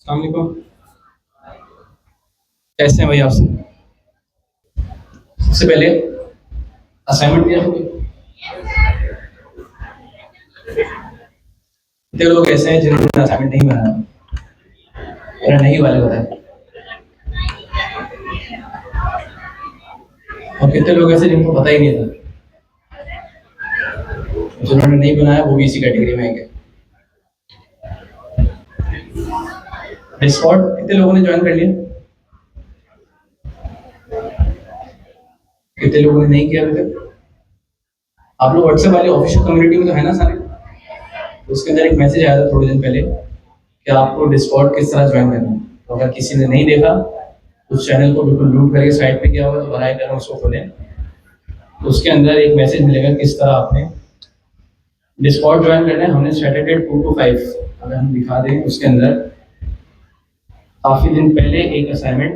अस्सलाम वालेकुम। कैसे हैं भाई आप सब? सबसे पहले असाइनमेंट दिया था कोई? कितने लोग ऐसे हैं जिन्होंने असाइनमेंट नहीं बनाया? मेरा नहीं वाले बताए। और कितने लोग ऐसे जिनको पता ही नहीं था, जिन्होंने नहीं बनाया वो भी इसी कैटेगरी में आएंगे। डिस्कॉर्ड कितने लोगों ने ज्वाइन कर लिया? कितने लोगों ने नहीं किया अभी तक? आप लोग व्हाट्सएप वाले ऑफिशियल कम्युनिटी में तो है ना सारे? उसके अंदर एक मैसेज आया था थोड़े दिन पहले कि आपको डिस्कॉर्ड किस तरह ज्वाइन करना है। तो अगर किसी ने नहीं देखा उस चैनल को बिल्कुल म्यूट करके साइड पे किया हुआ तो बनाए कर उसको खोलें। तो उसके अंदर एक मैसेज मिलेगा किस तरह आपने डिस्कॉर्ड ज्वाइन करना है। हमने सैटरडे 2 to 5 अगर हम दिखा दें उसके अंदर काफी दिन पहले एक असाइनमेंट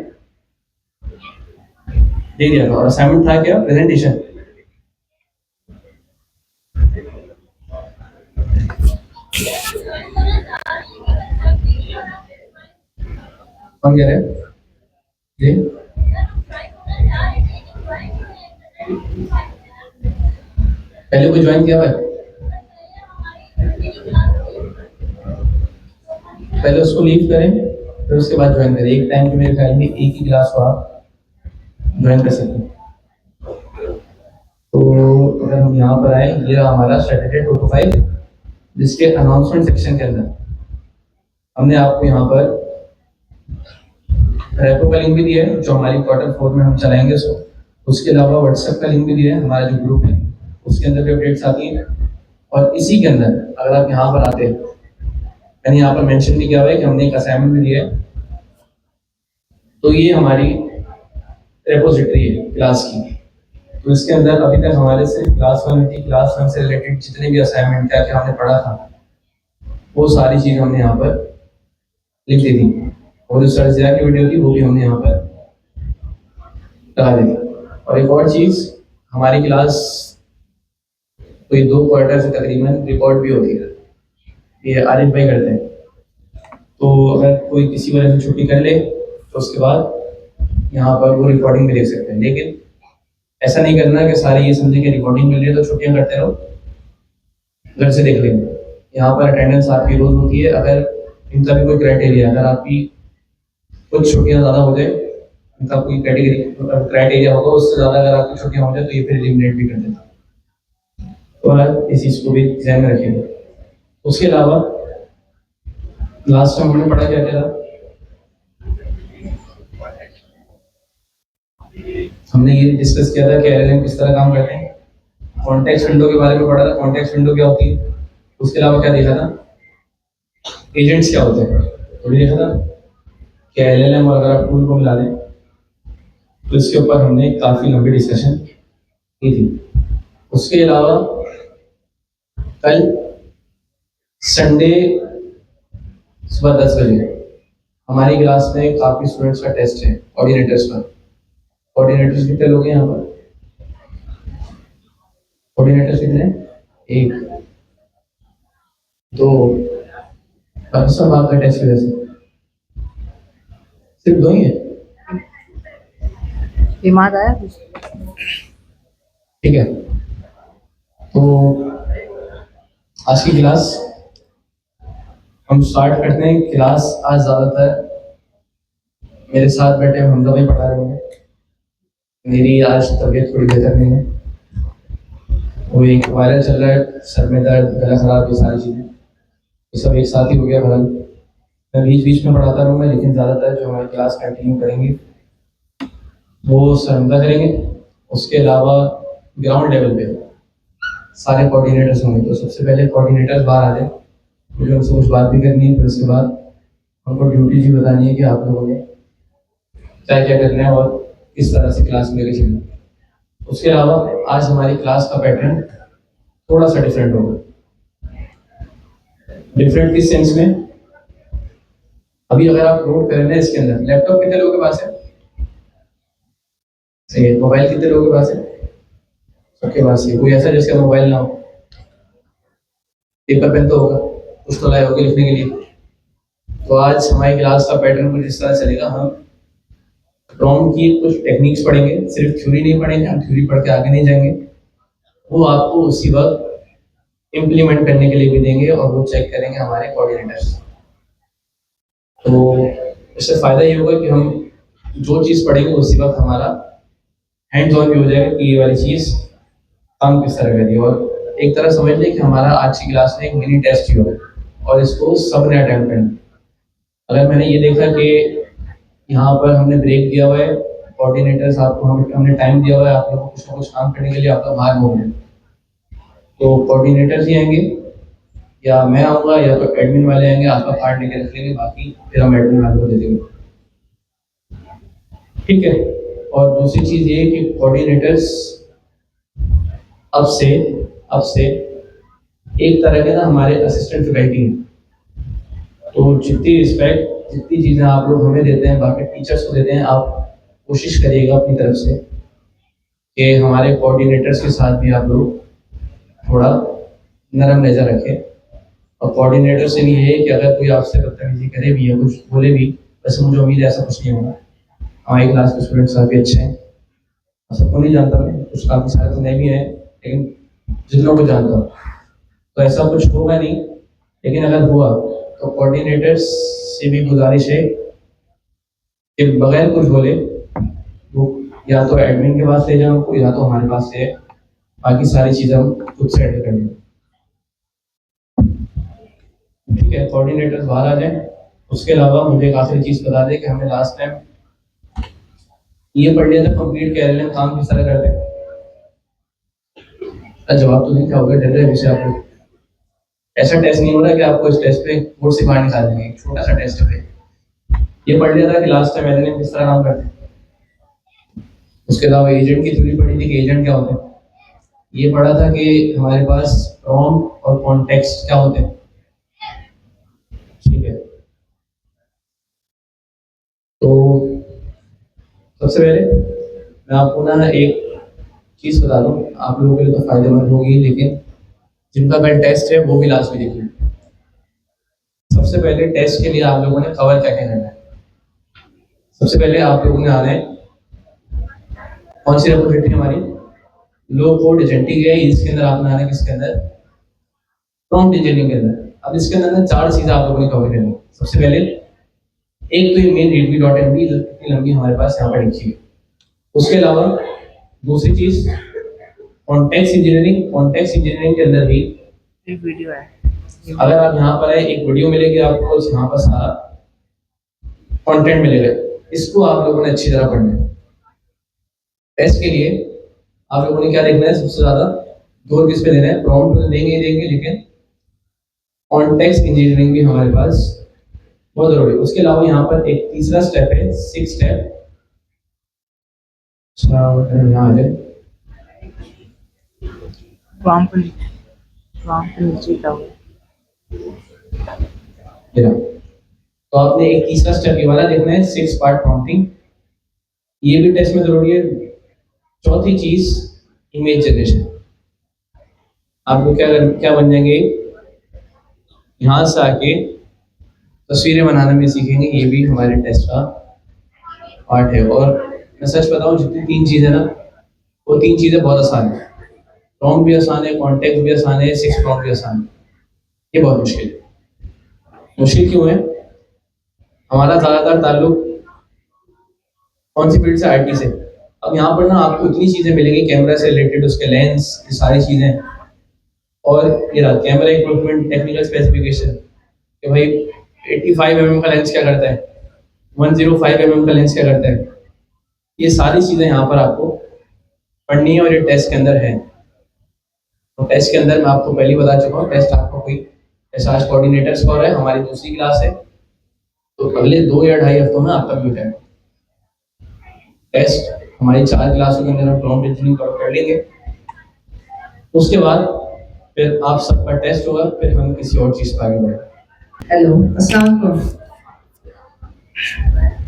दे दिया था। और असाइनमेंट था क्या? प्रेजेंटेशन। कौन कह रहे हैं जी? पहले कोई ज्वाइन किया हुआ है? पहले उसको लीव करें फिर उसके बाद ज्वाइन करें। एक टाइम पे मेरे ख्याल में एक ही क्लास को आप ज्वाइन कर सकते हैं। तो अगर हम यहाँ पर आए, ये रहा हमारा सैटरडे 2 to 5, जिसके अनाउंसमेंट सेक्शन के अंदर हमने आपको यहाँ पर रेपो का लिंक भी दिया है जो हमारी Q4 में हम चलाएंगे उसको। उसके अलावा व्हाट्सएप का लिंक भी दिया है, हमारा जो ग्रुप है उसके अंदर भी अपडेट्स आती हैं। और इसी के अंदर अगर आप यहाँ पर आते हैं, मैंने यहाँ पर मेंशन भी किया हुआ है कि हमने एक असाइनमेंट भी दिया है। तो ये हमारी रेपोजिटरी है क्लास की। तो इसके अंदर अभी तक हमारे से क्लास 1 थी, क्लास 1 से रिलेटेड जितने भी असाइनमेंट क्या क्या हमने पढ़ा था वो सारी चीज़ हमने यहाँ पर लिख दी थी। और जो सर्जिया की वीडियो थी वो भी हमने यहाँ पर लगा दी थी। और एक और चीज़, हमारी क्लास कोई 2 क्वार्टर से तकरीबन रिकॉर्ड भी होती है, ये आरिफ भाई करते हैं। तो अगर कोई किसी वजह से छुट्टी कर ले तो उसके बाद यहाँ पर वो रिकॉर्डिंग भी देख सकते हैं। लेकिन ऐसा नहीं करना कि सारे ये समझे कि रिकॉर्डिंग मिल रही है तो छुट्टियाँ करते रहो, घर से देख लेंगे। यहाँ पर अटेंडेंस आपकी रोज होती है। अगर इनका भी कोई क्राइटेरिया, अगर आपकी कुछ छुट्टियाँ ज़्यादा हो जाए, इनका कोई कैटेगरी क्राइटेरिया होगा उससे ज़्यादा अगर आपकी छुट्टियाँ हो जाए तो ये फिर एलिमिनेट भी कर देता है। तो आप इस चीज़ को भी ध्यान में रखिएगा। उसके अलावा लास्ट टाइम हमने पढ़ा क्या क्या था? हमने ये डिस्कस किया था कि एलएलएम किस तरह काम करते हैं। कॉन्टेक्स्ट विंडो के बारे में पढ़ा था, कॉन्टेक्स्ट विंडो क्या होती है। उसके अलावा क्या देखा था? एजेंट्स क्या होते हैं तो भी देखा था। कि एलएलएम और अगर आप टूल को मिला दें तो इसके ऊपर हमने काफ़ी लंबी डिस्कशन की थी। उसके अलावा कल संडे सुबह 10 बजे हमारी क्लास में काफ़ी स्टूडेंट्स का टेस्ट है कोऑर्डिनेटर्स का। कोऑर्डिनेटर्स कितने लोग हैं यहाँ पर? कोऑर्डिनेटर्स कितने हैं? एक, दो, बाकी सब आपका टेस्ट की वजह से सिर्फ 2 ही है। दिमाग आया कुछ? ठीक है, तो आज की क्लास हम स्टार्ट करते हैं। क्लास आज ज़्यादातर मेरे साथ बैठे हमजा भाई पढ़ा रहे हैं। मेरी आज तबीयत थोड़ी बेहतर नहीं है, वो एक वायरल चल रहा है, सर में दर्द, गला खराब, ये सारी चीज़ें ये सब एक साथ ही हो गया बहन। मैं बीच बीच में पढ़ाता रहूँगा लेकिन ज़्यादातर जो हमारी क्लास कंटिन्यू करेंगे वो सर हमजा करेंगे। उसके अलावा ग्राउंड लेवल पे सारे कोऑर्डिनेटर्स होंगे। तो सबसे पहले कोऑर्डिनेटर्स बाहर आ जाए, मुझे उनसे कुछ बात भी करनी है। फिर उसके बाद हमको ड्यूटी भी बतानी है कि आप लोगों ने क्या क्या करना है और किस तरह से क्लास में लेके चलना है। उसके अलावा आज हमारी क्लास का पैटर्न थोड़ा सा डिफरेंट होगा। डिफरेंट किस सेंस में? अभी अगर आप नोट कर रहे हैं इसके अंदर लैपटॉप कितने लोगों के पास है? सही है। मोबाइल कितने लोगों के पास है? सबके पास है। कोई ऐसा जिसका मोबाइल ना हो? पेपर पेन तो होगा, कुछ तो लाए होगे लिखने के लिए। तो आज हमारी क्लास का पैटर्न कुछ इस तरह चलेगा। हम प्रॉम्प्ट की कुछ टेक्निक्स पढ़ेंगे, सिर्फ थ्योरी नहीं पढ़ेंगे, हम थ्योरी पढ़ के आगे नहीं जाएंगे, वो आपको उसी वक्त इम्प्लीमेंट करने के लिए भी देंगे और वो चेक करेंगे हमारे कोऑर्डिनेटर्स। तो इससे फ़ायदा ये होगा कि हम जो चीज़ पढ़ेंगे उसी वक्त हमारा हैंड्स ऑन भी हो जाएगा कि ये वाली चीज़ काम किस तरह करिए। और एक तरह समझ लें कि हमारा आज की क्लास में एक मिनी टेस्ट ही होगा और इसको सब ने अटेम्प्ट करना। अगर मैंने ये देखा कि यहाँ पर हमने ब्रेक दिया हुआ है, कोऑर्डिनेटर्स आपको हमने टाइम दिया हुआ है, आप लोगों को कुछ ना कुछ काम करने के लिए आपका बाहर हो गया, तो कोऑर्डिनेटर्स ही आएंगे या मैं आऊँगा या तो एडमिन वाले आएंगे, आपका पार्ट लेके रख लेंगे, बाकी फिर हम एडमिन वाले को दे देंगे। ठीक है। और दूसरी चीज़ ये कि कोऑर्डिनेटर्स अब से एक तरह के ना हमारे असिस्टेंट फैकल्टी हैं। तो जितनी रिस्पेक्ट, जितनी चीज़ें आप लोग हमें देते हैं, बाकी टीचर्स को देते हैं, आप कोशिश करिएगा अपनी तरफ से कि हमारे कोऑर्डिनेटर्स के साथ भी आप लोग थोड़ा नरम नज़र रखें। और कोऑर्डिनेटर से भी ये है कि अगर कोई आपसे बदतमीजी करे भी या कुछ बोले भी, वैसे मुझे उम्मीद है ऐसा कुछ नहीं होगा। हमारी क्लास के स्टूडेंट्स काफ़ी अच्छे हैं, सबको नहीं जानता मैं, कुछ काफ़ी सारे तो नहीं भी हैं, लेकिन जिन लोगों को जानता हूँ तो ऐसा कुछ होगा नहीं। लेकिन अगर हुआ तो कोऑर्डिनेटर्स से भी गुजारिश है कि बगैर कुछ बोले वो या तो एडमिन के पास ले जाओ उनको, या तो हमारे पास से बाकी सारी चीज़ें हम खुद से हैंडल कर लेंगे। ठीक है, कोऑर्डिनेटर्स बाहर आ जाएं। उसके अलावा मुझे एक आखिरी चीज़ बता दें कि हमने लास्ट टाइम ये पढ़ लिया था कंप्लीट के एलएलएम काम किस तरह करते हैं। जवाब तो नहीं, क्या होगा, डर रहे हैं आप लोग? ऐसा टेस्ट नहीं हो रहा कि आपको इस टेस्ट पे बोर्ड से बाहर निकाल देंगे, छोटा सा टेस्ट है। ये पढ़ लिया था कि लास्ट टाइम एलएलएम किस तरह काम करते हैं। उसके अलावा एजेंट की थ्योरी पढ़ी थी कि एजेंट क्या होते हैं। ये पढ़ा था कि हमारे पास प्रॉम्प्ट और कॉन्टेक्स्ट क्या होते हैं। ठीक है, तो सबसे पहले मैं आपको ना एक चीज़ बता दूँ, आप लोगों के लिए तो फायदेमंद होगी, लेकिन जिनका कल टेस्ट है वो भी लास्ट में देखिए। सबसे पहले टेस्ट के लिए आप लोगों ने कवर क्या क्या करना है। सबसे पहले आप लोगों ने आना है, कौन सी रेपोजिटरी हमारी, लो कोड एजेंटिक है, इसके अंदर आपने आना है, किसके अंदर, प्रॉम्प्ट इंजीनियरिंग के अंदर। अब इसके अंदर ना 4 चीज़ें आप लोगों ने कवर करनी है। सबसे पहले एक तो ये मेन readme.md इतनी लंबी हमारे पास यहाँ पर लिखी है। उसके अलावा दूसरी चीज़ कॉन्टेक्स्ट इंजीनियरिंग के अंदर भी एक वीडियो है। अगर आप यहाँ पर है, एक वीडियो मिलेगी आपको, यहाँ पर सारा कंटेंट मिलेगा, इसको आप लोगों ने अच्छी तरह पढ़ना है। टेस्ट के लिए आप लोगों ने क्या देखना है, सबसे ज़्यादा जोर किस पे देना है, प्रॉम्प्ट तो देंगे ही देंगे, लेकिन कॉन्टेक्स्ट इंजीनियरिंग भी हमारे पास बहुत जरूरी है। उसके अलावा यहाँ पर एक तीसरा स्टेप है, 6 स्टेप, यहाँ आ जाए, प्रॉम्प्ट नीचे का तो आपने एक तीसरा स्टेप ये वाला देखना है, 6 पार्ट प्रॉम्प्टिंग, ये भी टेस्ट में जरूरी है। चौथी चीज इमेज जनरेशन, आपको क्या बन जाएंगे, यहाँ से आके तस्वीरें बनाना भी सीखेंगे, ये भी हमारे टेस्ट का पार्ट है। और मैं सच बताऊं, जितनी 3 चीज़ें ना, वो 3 चीज़ें बहुत आसान है। प्रॉम्प्ट भी आसान है, कॉन्टेक्स्ट भी आसान है, 6 प्रॉम्प्ट भी आसान है। ये बहुत मुश्किल है। मुश्किल क्यों है, हमारा ज़्यादातर ताल्लुक कौन सी फील्ड से, आईटी से। अब यहाँ पर ना आपको इतनी चीज़ें मिलेंगी कैमरा से रिलेटेड, उसके लेंस, ये सारी चीज़ें, और ये रहा कैमरा इक्विपमेंट टेक्निकल स्पेसिफिकेशन कि भाई 85 mm का लेंस क्या करता है, 105 mm का लेंस क्या करता है। ये सारी चीज़ें यहाँ पर आपको पढ़नी है और ये टेस्ट के अंदर है। तो टेस्ट के अंदर मैं आपको पहले ही बता चुका हूँ, टेस्ट आपको कोई ऐसा आज कोऑर्डिनेटर्स का हो रहा है, हमारी दूसरी क्लास है, तो अगले 2 या 2.5 हफ्तों में आपका भी है टेस्ट। हमारी 4 क्लासों के अंदर हम प्रॉम्प्ट इंजीनियरिंग कवर कर लेंगे। उसके बाद फिर आप सबका टेस्ट होगा, फिर हम किसी और चीज़ पर आगे बढ़ेंगे। हेलो, अस्सलाम वालेकुम।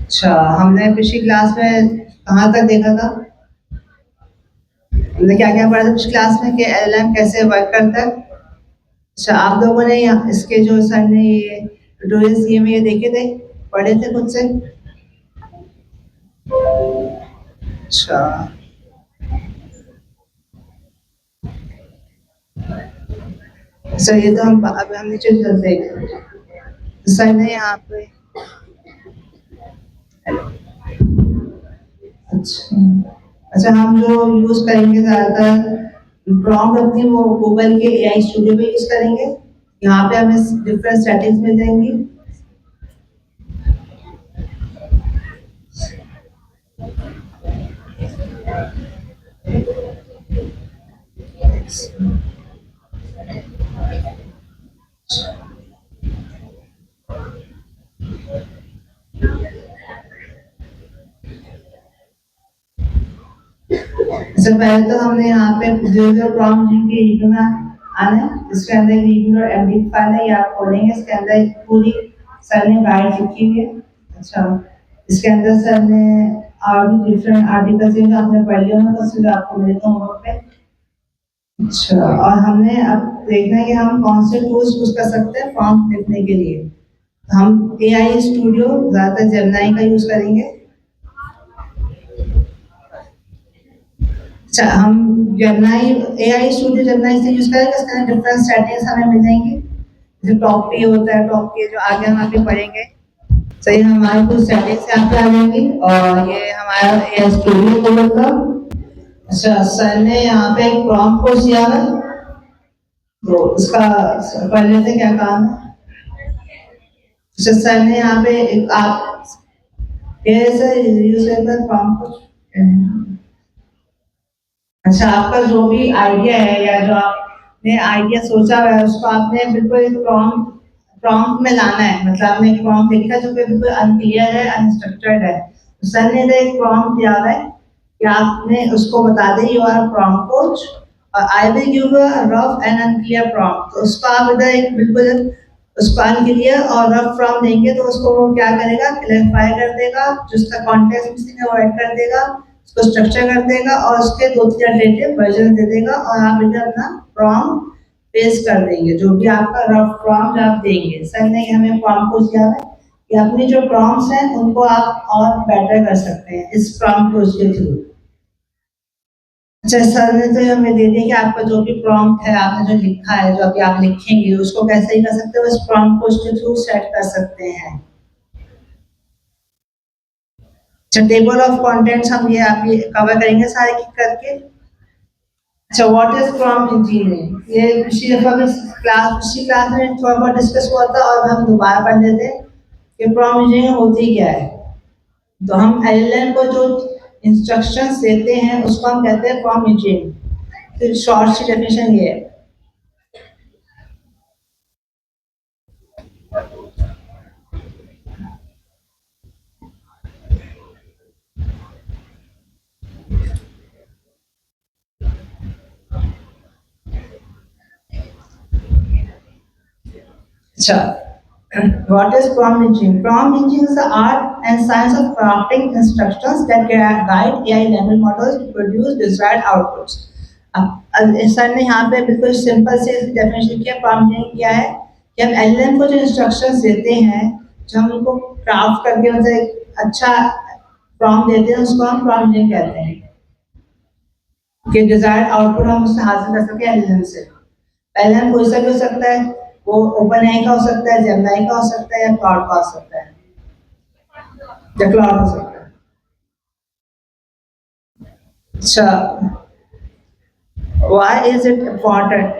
अच्छा, हमने पिछली क्लास में कहाँ तक देखा था, हमने क्या क्या पढ़ा था पिछली क्लास में कि एलएलएम कैसे वर्क करता है। अच्छा, आप लोगों ने इसके जो सर ने ये ट्यूटोरियल सी में ये देखे थे, पढ़े थे खुद से? अच्छा, सर ये तो हम अभी हम नीचे चलते हैं। सर ने यहाँ पे अच्छा अच्छा, हम जो यूज करेंगे ज्यादातर प्रॉम्प्ट अपनी वो गूगल के एआई स्टूडियो में यूज करेंगे। यहाँ पे हमें डिफरेंट सेटिंग्स मिल जाएंगी। इससे पहले तो हमने यहाँ पे जो प्रॉम्प्ट के रीडियो में आना है, इसके अंदर रीडियो और एमडी फाइल है, ये आप खोलेंगे। इसके अंदर पूरी सर ने गाइड लिखी हुई है। अच्छा, इसके अंदर सर ने और भी डिफरेंट आर्टिकल्स जो आपने पढ़ लिया होगा, तो आपको मिले तो होमवर्क पे। अच्छा, और हमने अब देखना है कि हम कौन से टूल्स यूज कर सकते हैं प्रॉम्प्ट लिखने के लिए। हम एआई स्टूडियो ज्यादातर जेमिनी का यूज करेंगे। अच्छा, हम जेमिनी एआई स्टूडियो जेमिनी से यूज करेंगे। इसके अंदर डिफरेंट सेटिंग्स हमें मिल जाएंगी। जो टॉप पे होता है, टॉप के जो आगे हम आगे पढ़ेंगे, सही हमारे कुछ सेटिंग्स यहाँ पे आ जाएंगी। और ये हमारा एआई स्टूडियो गूगल का। अच्छा, सर ने यहाँ पे एक प्रॉम्प्ट कोर्स दिया है, तो उसका पढ़ लेते क्या काम है। अच्छा, सर ने यहाँ पे एक आप सर यूज प्रॉम्प्ट। अच्छा, आपका जो भी आइडिया है या जो आपने आइडिया सोचा हुआ है, उसको आपने बिल्कुल प्रॉम्प्ट में लाना है। मतलब आपने एक प्रॉम्प्ट लिखा जो कि बिल्कुल अनक्लियर है, अनस्ट्रक्चर्ड है। तो सर ने एक प्रॉम्प्ट दिया है कि आपने उसको बता दें यू आर प्रॉम्प्ट कोच और I will give you a rough and unclear prompt. तो उसको आप इधर एक बिल्कुल उसको अनक्लियर और रफ प्रॉम्प्ट देंगे, तो उसको वो क्या करेगा, क्लैरिफाई कर देगा, जिसका कॉन्टेक्स्ट मिसिंग है वो ऐड कर देगा, उसको स्ट्रक्चर कर देगा और उसके 2-3 अल्टरनेटिव वर्जन दे देगा। और आप इधर अपना प्रॉम्प्ट पेस्ट कर देंगे, जो भी आपका रफ प्रॉम्प्ट आप देंगे। सर ने हमें प्रॉम्प्ट को दिया है कि अपनी जो प्रॉम्प्ट्स हैं उनको आप और बेटर कर सकते हैं इस प्रॉम्प्ट कोर्स के थ्रू। अच्छा, सर ने तो हमें दे दिया कि आपका जो भी प्रॉम्प्ट है, आपने जो लिखा है, जो अभी आप लिखेंगे, उसको कैसे ही कर सकते हो, इस प्रॉम्प्ट कोर्स के थ्रू सेट कर सकते हैं। अच्छा, टेबल ऑफ कंटेंट्स हम ये आप ये कवर करेंगे सारे क्लिक करके। अच्छा, व्हाट इज प्रॉम्प्ट इंजीनियरिंग, ये पिछली क्लास में थोड़ा बहुत डिस्कस हुआ था और हम दोबारा पढ़ लेते हैं कि प्रॉम्प्ट इंजीनियरिंग होती क्या है। तो हम एलएलएम को जो इंस्ट्रक्शंस देते हैं उसको हम कहते हैं प्रॉम्प्ट इंजीनियरिंग। तो शॉर्ट सी डेफिनेशन ये है। अच्छा, what is prompt engineering? Prompt engineering is the art and science of crafting instructions that guide AI language models to produce desired outputs. अब सर ने यहाँ पे बिल्कुल सिंपल से डेफिनेशन किया प्रॉम्प्ट इंजीनियरिंग क्या है, कि हम एलएलएम को जो इंस्ट्रक्शंस देते हैं, जो हम उनको क्राफ्ट करके मतलब एक अच्छा प्रॉम्प्ट देते हैं, उसको हम प्रॉम्प्ट इंजीनियरिंग कहते हैं कि डिजायर्ड आउटपुट हम उससे हासिल कर सके एलएलएम से। एलएलएम कोई सा भी हो सकता है, वो ओपन एआई का हो सकता है, जेमिनी का हो सकता है, या क्लाउड का हो सकता है, या क्लाउड हो सकता है। अच्छा, why is it important?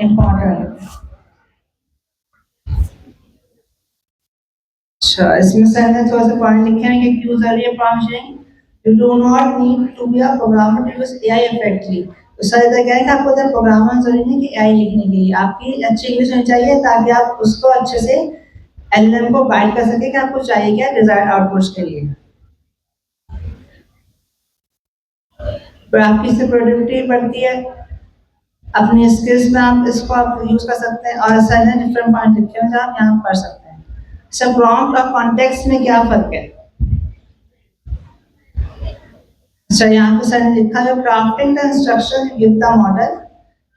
अच्छा, इसमें सर ने थोड़ा सा पॉइंट लिखे हैं कि क्यों जरूरी है prompt engineering. You do not need to be a programmer to use AI effectively. तो सर इधर कह रहे हैं कि आपको इधर प्रोग्रामर जरूरी नहीं कि AI लिखने के लिए, आपकी अच्छी इंग्लिश होनी चाहिए ताकि आप उसको अच्छे से एलएलएम को गाइड कर सके कि आपको चाहिए क्या डिजायर्ड आउटपुट्स के लिए। पर आपकी इससे प्रोडक्टिविटी बढ़ती है, अपनी स्किल्स में आप इसको आप यूज कर सकते हैं। और सर ने डिफरेंट पॉइंट लिखे हैं जो आप यहाँ पढ़ सकते हैं। अच्छा, प्रॉम्प्ट और कॉन्टेक्स्ट में क्या फर्क है? अच्छा, यहाँ पे सर ने लिखा है crafting the instruction give the model,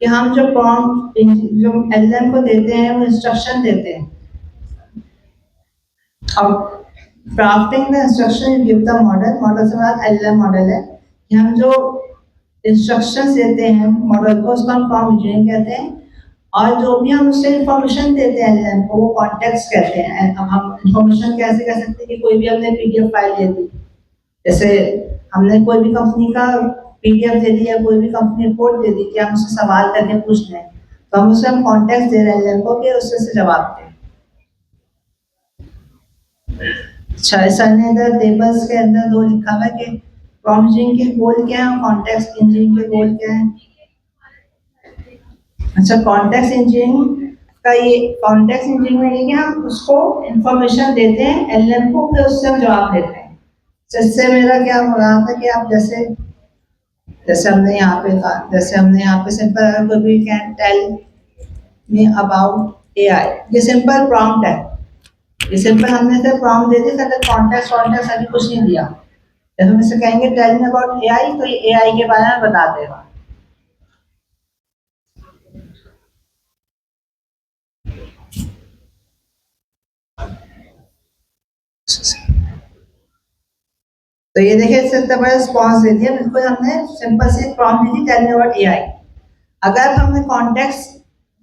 कि हम जो प्रॉम्प्ट जो एलएलएम को देते हैं वो इंस्ट्रक्शन देते हैं। अब drafting the instruction give the model, model से बाद एलएम मॉडल है कि हम जो इंस्ट्रक्शंस देते हैं मॉडल को उसको हम प्रॉम्प्ट इंजीनियरिंग कहते हैं, और जो भी हम उससे इंफॉर्मेशन देते हैं एलएम को वो कॉन्टेक्स्ट कहते हैं। अब हम इंफॉर्मेशन कैसे कह सकते हैं कि कोई भी हमने पीडीएफ फाइल दे दी, जैसे हमने कोई भी कंपनी का पीडीएफ दे दिया, कोई भी कंपनी रिपोर्ट दे दी कि हम उससे सवाल करके पूछ रहे हैं, तो हम उसे कॉन्टेक्स्ट दे रहे हैं एलएम को कि उससे जवाब दें। अच्छा, ऐसा नहीं इधर टेबल्स के अंदर दो लिखा हुआ है कि प्रॉम्प्ट इंजीनियरिंग के गोल क्या है और कॉन्टेक्स्ट इंजीनियरिंग के गोल क्या है। अच्छा, कॉन्टेक्स्ट इंजीनियरिंग का ये कॉन्टेक्स्ट इंजीनियरिंग में ये कि हम उसको इंफॉर्मेशन देते हैं एलएम को, फिर उससे हम जवाब देते हैं। इससे मेरा क्या हो रहा था कि आप जैसे जैसे हमने यहाँ पे कहा, जैसे हमने यहाँ पे सिंपल अगर कोई भी can tell me about AI, ये सिंपल प्रॉम्प्ट है, ये सिंपल हमने से प्रॉम्प्ट दे दिया, अगर कॉन्टेक्स्ट कॉन्टेक्स्ट अभी कुछ नहीं दिया। जब हम इसे कहेंगे टेल मी अबाउट एआई, तो ये एआई के बारे में बता देगा। तो ये देखिए इससे इतना बड़ा रिस्पॉन्स दे दिया, बिल्कुल हमने सिंपल सी प्रॉम्प्ट दी थी टेल मी अबाउट एआई। अगर हमने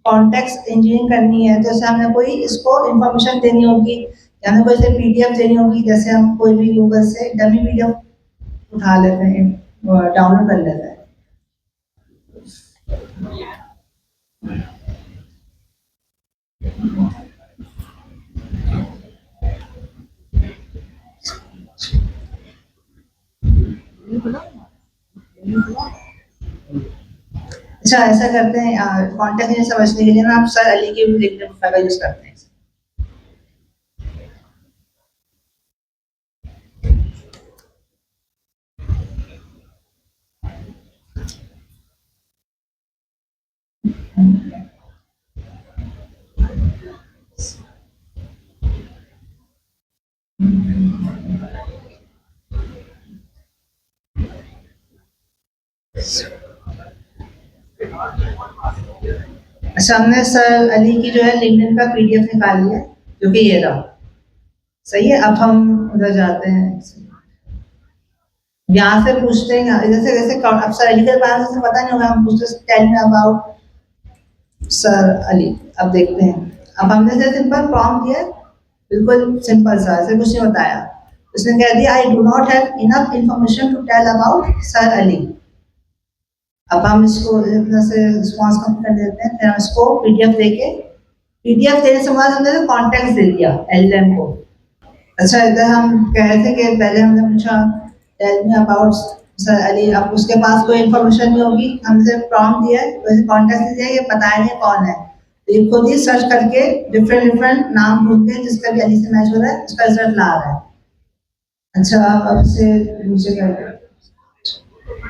कॉन्टेक्स्ट इंजीनियरिंग करनी है, जैसे हमने कोई इसको इंफॉर्मेशन देनी होगी, या हमें कोई से पीडीएफ देनी होगी, जैसे हम कोई भी गूगल से डमी पीडीएफ उठा लेते हैं, डाउनलोड कर लेते हैं। अच्छा, ऐसा करते हैं कॉन्टेक्ट समझने के लिए ना आप सर अली की लिंक्डइन प्रोफाइल यूज करते हैं। अच्छा, हमने सर अली की जो है लिंक्डइन का पीडीएफ निकाल लिया, जो कि ये रहा। सही है, अब हम उधर जाते हैं, यहाँ से पूछते हैं, जैसे जैसे अब सर अली के बारे में पता नहीं होगा, हम पूछते tell me about sir Ali. अब देखते हैं, अब हमने से सिंपल प्रॉम्प्ट दिया, बिल्कुल सिंपल सा, ऐसे कुछ नहीं बताया। उसने कह दिया I do not have enough information to tell about sir Ali. अब हम इसको अपने से रिस्पॉन्स कम कर देते हैं, फिर हम इसको पीडीएफ देने से बाद हमने कॉन्टेक्स्ट दे दिया एलएम को। अच्छा, इधर हम कह रहे थे कि पहले हमने पूछा tell me about sir Ali, अब उसके पास कोई इन्फॉर्मेशन नहीं होगी, हमसे प्रॉम्प्ट दिया है, वैसे कॉन्टेक्स्ट दिया है, ये बताया नहीं कौन है, तो ये खुद ही सर्च करके डिफरेंट नाम ढूंढ के जिसका भी अली से मैच हो रहा है उसका रिजल्ट ला रहा है। अच्छा, अब से नीचे करते हैं,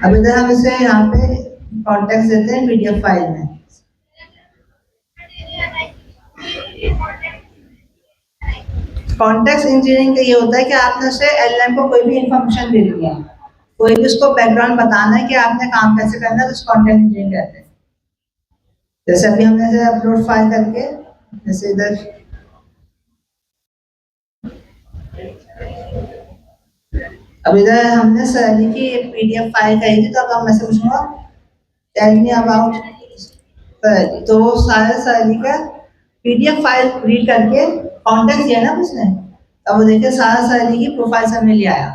अब इधर हम इसे यहाँ पे कॉन्टेक्स्ट देते हैं पीडीएफ फाइल में। कॉन्टेक्स्ट इंजीनियरिंग का ये होता है कि आपने उसे एलएम को कोई भी इंफॉर्मेशन दे दी है, कोई भी उसको बैकग्राउंड बताना है कि आपने काम कैसे करना है, तो उसको कॉन्टेक्स्ट इंजीनियरिंग कहते हैं। जैसे अभी हमने इसे अपलोड फाइल करके, जैसे इधर अब इधर हमने सर अली की एक पीडीएफ फाइल कही थी, तो अब मैं से पूछूंगा tell me about sir Ali, तो वो सारे सर अली का पीडीएफ फाइल रीड करके कॉन्टेक्स्ट दिया ना उसने, अब वो देखिए सारा सर अली की प्रोफाइल सामने ले आया।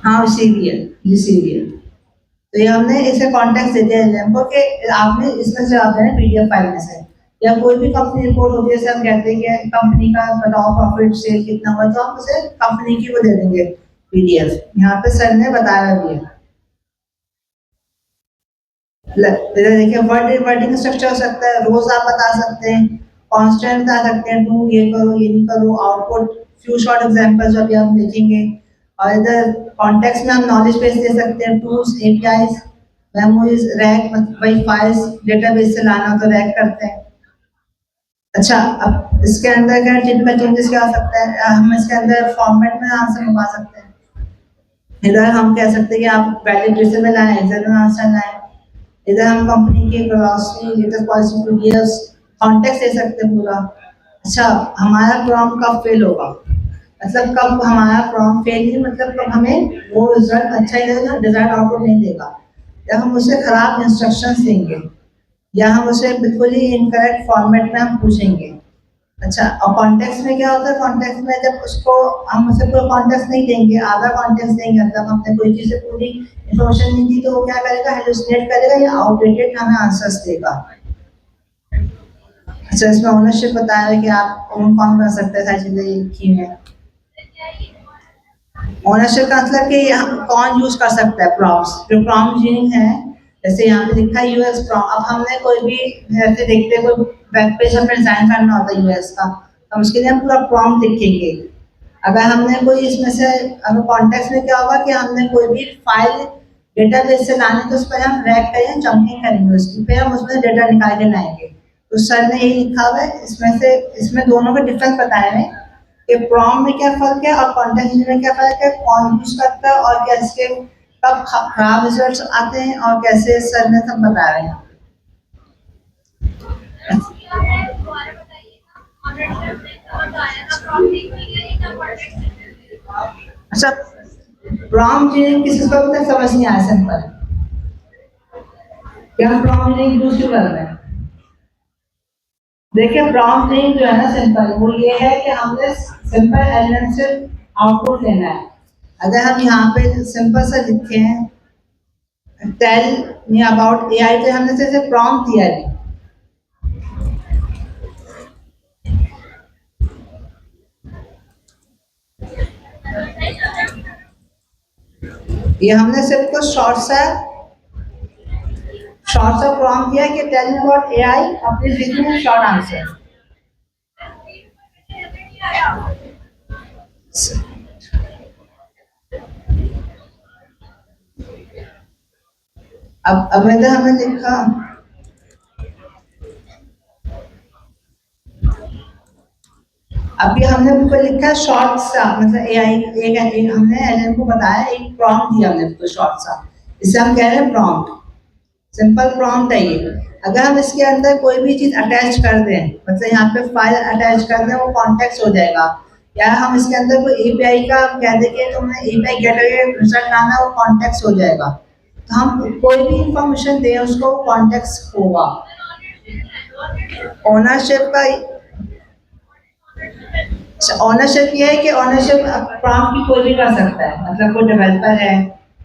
हाँ, इसीलिए तो ये हमने इसे कॉन्टेक्स्ट दे दिया एलएम को कि आपने इसमें से जवाब देना पीडीएफ फाइल में से, या कोई भी कंपनी रिपोर्ट होती है, जैसे हम कहते हैं कि कंपनी का बताओ प्रॉफिट सेल कितना हुआ, तो हम उसे कंपनी की वो दे देंगे पीडीएफ। यहाँ पे सर ने बताया भी है। देखिए वर्डिंग स्ट्रक्चर हो सकता है, रोज आप बता सकते हैं, कांस्टेंट बता सकते हैं, डू ये करो ये नहीं करो, आउटपुट फ्यू शॉर्ट एग्जांपल्स अभी हम देखेंगे। और इधर कॉन्टेक्स्ट में हम नॉलेज बेस दे सकते हैं, टूल्स, एपीआईज, मेमोरीज, रैक, वही फाइल्स डेटाबेस से लाना तो रैक करते हैं। अच्छा, अब इसके अंदर क्या टिपिकल चेंजेस क्या हो सकता है, हम इसके अंदर फॉर्मेट में आंसर मंगवा सकते हैं। इधर हम कह सकते हैं कि आप वैलिडेशन में लाएं, जनरल आंसर लाएं। इधर हम कंपनी की glossary, latest policy, PDF, context दे सकते हैं पूरा। अच्छा, हमारा प्रॉम्प्ट कब फेल होगा, मतलब कब हमारा प्रॉम्प्ट फेल नहीं, मतलब कब हमें वो रिजल्ट अच्छा ही देगा, डिजायर्ड आउटपुट नहीं देगा, या हम उसे खराब इंस्ट्रक्शंस देंगे, या हम उसे बिल्कुल ही इनकरेक्ट फॉर्मेट में हम पूछेंगे। अच्छा, और कॉन्टेक्स्ट में क्या होता है, कॉन्टेक्स्ट में जब उसको हम उसे पूरा कॉन्टेक्स्ट नहीं देंगे, आधा कॉन्टेक्स्ट देंगे, मतलब हमने कोई चीज़ से पूरी इन्फॉर्मेशन नहीं दी, तो वो क्या करेगा, हेलुसिनेट करेगा या आउटडेटेड हमें आंसर्स देगा। अच्छा, इसमें ओनरशिप बताया है कि आप ओन कौन कर सकते हैं, सारी चीज़ें लिखी हैं। ओनरशिप का मतलब कि कौन यूज कर सकता है प्रॉम्प्ट्स, जो प्रॉम्प्ट इंजीनियरिंग है, जैसे यहाँ पे लिखा है यूएक्स प्रॉम्प्ट। अब हमने कोई भी जैसे देखते हैं कोई वेब पेज हमें डिजाइन करना होता है यूएक्स का, हम उसके लिए हम पूरा प्रॉम्प्ट लिखेंगे। अगर हमने कोई इसमें से, अगर कॉन्टेक्स्ट में क्या होगा कि हमने कोई भी फाइल डेटाबेस से लानी, तो उस पर हम रैग करेंगे, चंकिंग करेंगे उसकी, फिर हम उसमें डेटा निकाल के लाएंगे। तो सर ने यही लिखा हुआ है इसमें से, इसमें दोनों का डिफरेंस बताए हैं कि प्रॉम्प्ट में क्या फर्क है और कॉन्टेक्स्ट में क्या फर्क है, कौन यूज करता है और कैसे कब खराब रिजल्ट्स आते हैं और कैसे सर ने सब बताया है। अच्छा, प्रॉम्प्ट इंजीनियरिंग किसी को भी समझ नहीं आया, सिंपल क्या प्रॉम्प्ट इंजीनियरिंग यूज क्यों कर रहे हैं। देखिए, प्रॉम्प्ट इंजीनियरिंग जो है ना सिंपल, वो ये है कि हमने सिंपल एलिमेंट से आउटपुट लेना है। अगर हम यहाँ पे सिंपल सा लिखे हैं टेल मी अबाउट एआई, तो हमने सिर्फ प्रॉम्प्ट दिया है। ये हमने सिर्फ कुछ शॉर्ट सा प्रॉम्प्ट दिया कि टेल मी अबाउट एआई, अपनी लिख में शॉर्ट आंसर। अब अगर हमें लिखा, अभी हमने उनको लिखा है शॉर्ट सा, मतलब एआई एक हमने एलएम को बताया, एक प्रॉम्प्ट दिया हमने उसको शॉर्ट सा, इसे हम कह रहे हैं प्रॉम्प्ट। सिंपल प्रॉम्प्ट है ये। अगर हम इसके अंदर कोई भी चीज अटैच कर दें, मतलब यहाँ पे फाइल अटैच कर दें, वो कॉन्टेक्स्ट हो जाएगा। या हम इसके अंदर कोई एपीआई का कह दें कि तुमने एपीआई गेट करके रिजल्ट लाना, वो कॉन्टेक्स्ट हो जाएगा। तो हम कोई भी इंफॉर्मेशन दें उसको, कॉन्टेक्स्ट होगा। ओनरशिप का, ओनरशिप ये है कि ओनरशिप प्रॉम्प्ट की कोई भी कर सकता है, मतलब कोई डेवलपर है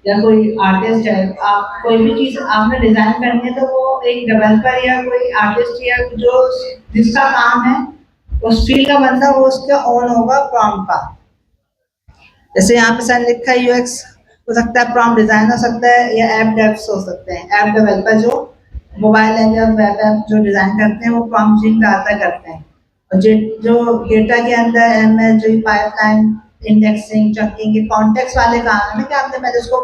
या कोई आर्टिस्ट है, आप कोई भी चीज आपने डिजाइन करनी है, तो वो एक डेवलपर या कोई आर्टिस्ट या जो जिसका काम है उस फील्ड का बंदा, वो उसका ओन होगा प्रॉम्प्ट का। जैसे यहाँ पे सर लिखा है यूएक्स हो सकता है, प्रॉम्प्ट डिजाइन हो सकता है, या ऐप डेव्स हो सकते हैं। ऐप डेवलपर जो मोबाइल ऐप या वेब ऐप जो डिजाइन करते हैं, वो प्रॉम्प्ट डाटा करते हैं। और जो डेटा के अंदर एमएल, जो पाइपलाइन, इंडेक्सिंग, चंकिंग, ये कॉन्टेक्स्ट वाले काम है कि आपने पहले उसको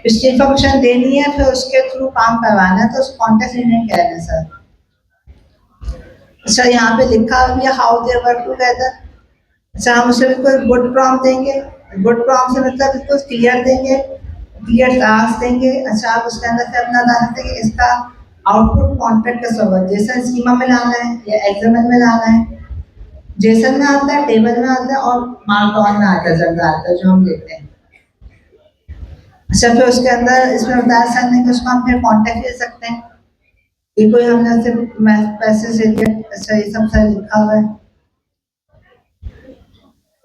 इसकी इन्फॉर्मेशन देनी है, फिर उसके थ्रू काम करवाना है, तो उस कॉन्टेक्स्ट इंजीनियरिंग कह रहे हैं सर। अच्छा, यहाँ पे लिखा हुआ हाउ दे वर्क टुगेदर। अच्छा, हम उसे बिल्कुल गुड प्रॉम्प्ट देंगे, गुड प्रॉम्प्ट से मतलब बिल्कुल क्लियर देंगे, क्लियर टास्क देंगे। अच्छा, आप उसके अंदर से अपना डाल सकते हैं कि इसका आउटपुट कॉन्ट्रैक्ट कैसे होगा, जेसन स्कीमा में लाना है या एक्सएमएल में लाना है। जेसन में आता है, टेबल में आता है और मार्कडाउन में आता है, ज्यादा आता है जो हम लेते हैं। अच्छा, फिर उसके अंदर इसमें बताया सर ने कि उसको हम फिर कॉन्टेक्ट ले सकते हैं, ये कोई हमने सिर्फ पैसे से दिया। अच्छा, ये सब सर लिखा हुआ है।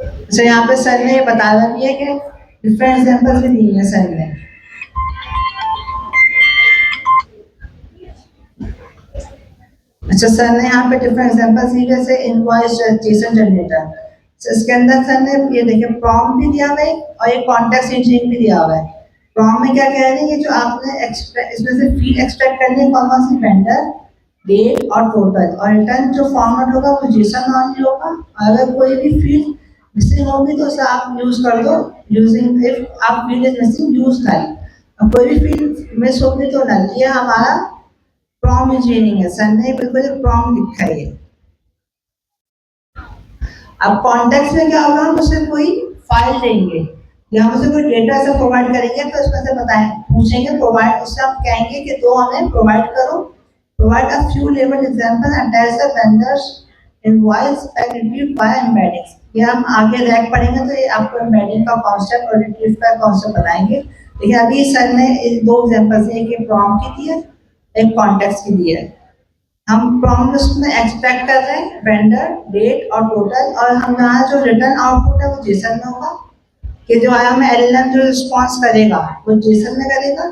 अच्छा, यहाँ पे सर ने बताया भी है कि डिफरेंट एग्जाम्पल्स भी दिए हैं सर ने। अच्छा, सर ने यहाँ पे डिफरेंट एग्जांपल्स दिए, जैसे इनवॉइस जेसन जनरेटर। तो इसके अंदर सर ने ये देखिए प्रॉम्प्ट भी दिया हुआ है और एक कॉन्टेक्स्ट इंजीनियरिंग भी दिया हुआ है। प्रॉम्प्ट में क्या कह रहे हैं कि जो आपने इसमें से फील्ड एक्सट्रैक्ट करनी है, कौन सी वेंडर, डेट और टोटल, और रिटर्न जो फॉर्मेट होगा वो जेसन ऑनली होगा। अगर कोई भी फील्ड मिसिंग होगी तो उसे आप यूज कर दो, यूजिंग इफ आप field is missing use type. कोई भी फील्ड मिस होगी तो नल। ये हमारा प्रॉम्प्ट इंजीनियरिंग है, सर ने बिल्कुल प्रॉम्प्ट लिखा है। अब कॉन्टेक्स्ट में क्या होगा, हम उसे कोई फाइल देंगे या हम उसे कोई डेटा से प्रोवाइड करेंगे, तो उसमें से बताएं पूछेंगे प्रोवाइड, उससे हम कहेंगे कि दो हमें प्रोवाइड करो, provide a few level example attach the vendors invoice and retrieve by embeddings. ये हम आगे रैक पढ़ेंगे तो ये आपको एम्बेडिंग का कॉन्सेप्ट और रिट्रीव का कॉन्सेप्ट बताएंगे। लेकिन अभी सर ने दो एग्जांपल्स, एक प्रॉम्प्ट की दी है, एक कॉन्टेक्स्ट की दी है। हम प्रॉम्प्ट लिस्ट में एक्सपेक्ट कर रहे हैं वेंडर, डेट और टोटल, और हमारा जो रिटर्न आउटपुट है वो जेसन में होगा कि जो आया हमें एलएलएम जो रिस्पॉन्स करेगा वो जेसन में करेगा।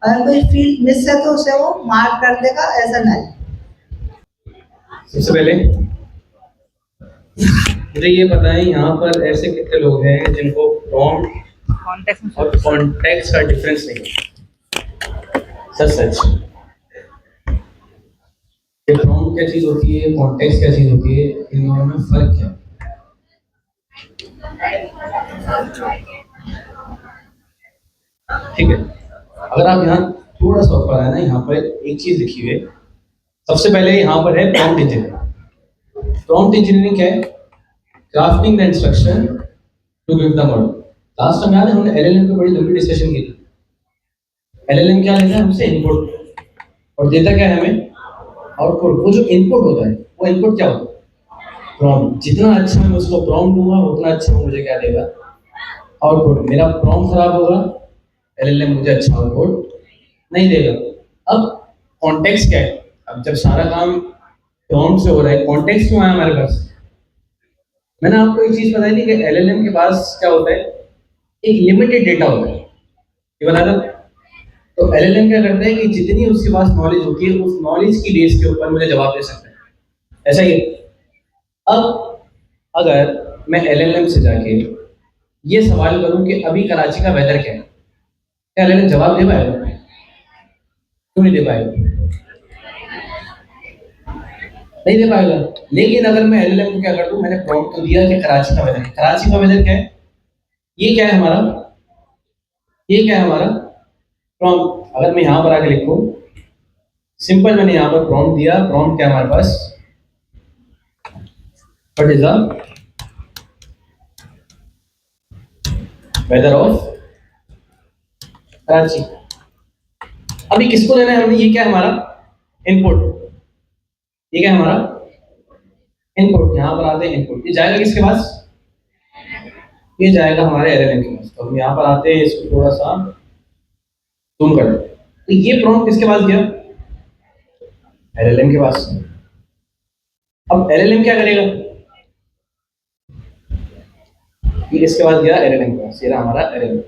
अगर कोई फील्ड मिस है तो उसे वो मार्क कर देगा एज अ नल। सबसे पहले मुझे ये बताएं, यहाँ पर ऐसे कितने लोग हैं जिनको प्रॉम्प्ट कॉन्टेक्स्ट में और कॉन्टेक्स्ट का डिफरेंस नहीं है? सच ये प्रॉम्प्ट क्या चीज होती है, कॉन्टेक्स्ट क्या चीज होती है, इन दोनों में फर्क क्या है? ठीक है, अगर आप यहाँ थोड़ा सा ऊपर आए ना, यहाँ पर एक चीज लिखी हुई है। सबसे पहले यहाँ पर है प्रॉम्प्ट इंजीनियरिंग। प्रॉम्प्ट इंजीनियरिंग क्या है? Crafting the instruction to give the model. Last time याद है हमने एलएलएम पे बड़ी लंबी डिस्कशन की थी। एलएलएम क्या लेता है हमसे? इनपुट, और देता क्या है हमें? आउटपुट। वो जो इनपुट होता है वो इनपुट क्या होता है? प्रॉम्प्ट। जितना अच्छा मैं उसको प्रॉम्प्ट दूंगा उतना अच्छा वो मुझे क्या देगा? आउटपुट। मेरा प्रॉम्प्ट खराब होगा, एलएलएम मुझे अच्छा आउटपुट नहीं देगा। अब कॉन्टेक्स्ट क्या है? अब जब सारा काम प्रॉम्प्ट से हो रहा है, कॉन्टेक्स्ट क्यों आया हमारे पास? मैंने आपको एक चीज बताई थी कि एलएलएम के पास क्या होता है? एक लिमिटेड डेटा होता है, ये बता था। तो एलएलएम क्या करता है कि जितनी उसके पास नॉलेज होती है उस नॉलेज की बेस के ऊपर मुझे जवाब दे सकता है। ऐसा ही है। अब अगर मैं एलएलएम से जाके ये सवाल करूं कि अभी कराची का वेदर क्या है, क्या एलएलएम जवाब दे पाएगा? क्यों नहीं दे पाएगा? नहीं दे पाएगा। लेकिन अगर मैं एलएलएम को क्या कर दूं, मैंने प्रॉम्प्ट तो दिया कि कराची का वेदर है। कराची का वेदर क्या है? ये क्या है हमारा? ये क्या है हमारा? प्रॉम्प्ट। अगर मैं यहाँ पर आके लिखूं सिंपल, मैंने यहाँ पर प्रॉम्प्ट दिया। प्रॉम्प्ट क्या है हमारे पास? What is the weather of Karachi? अभी किसको देना है हमने? ये क्या है हमारा? इनपुट। ये क्या है हमारा? इनपुट। यहाँ पर आते हैं इनपुट। ये जाएगा किसके पास? ये जाएगा हमारे एलएलएम के पास। तो हम यहाँ पर आते हैं, इसको थोड़ा सा जूम कर दो। तो ये प्रॉम्प्ट किसके पास गया? एलएलएम के पास। अब एलएलएम क्या करेगा? ये किसके पास गया? एलएलएम के पास। ये रहा हमारा एलएलएम।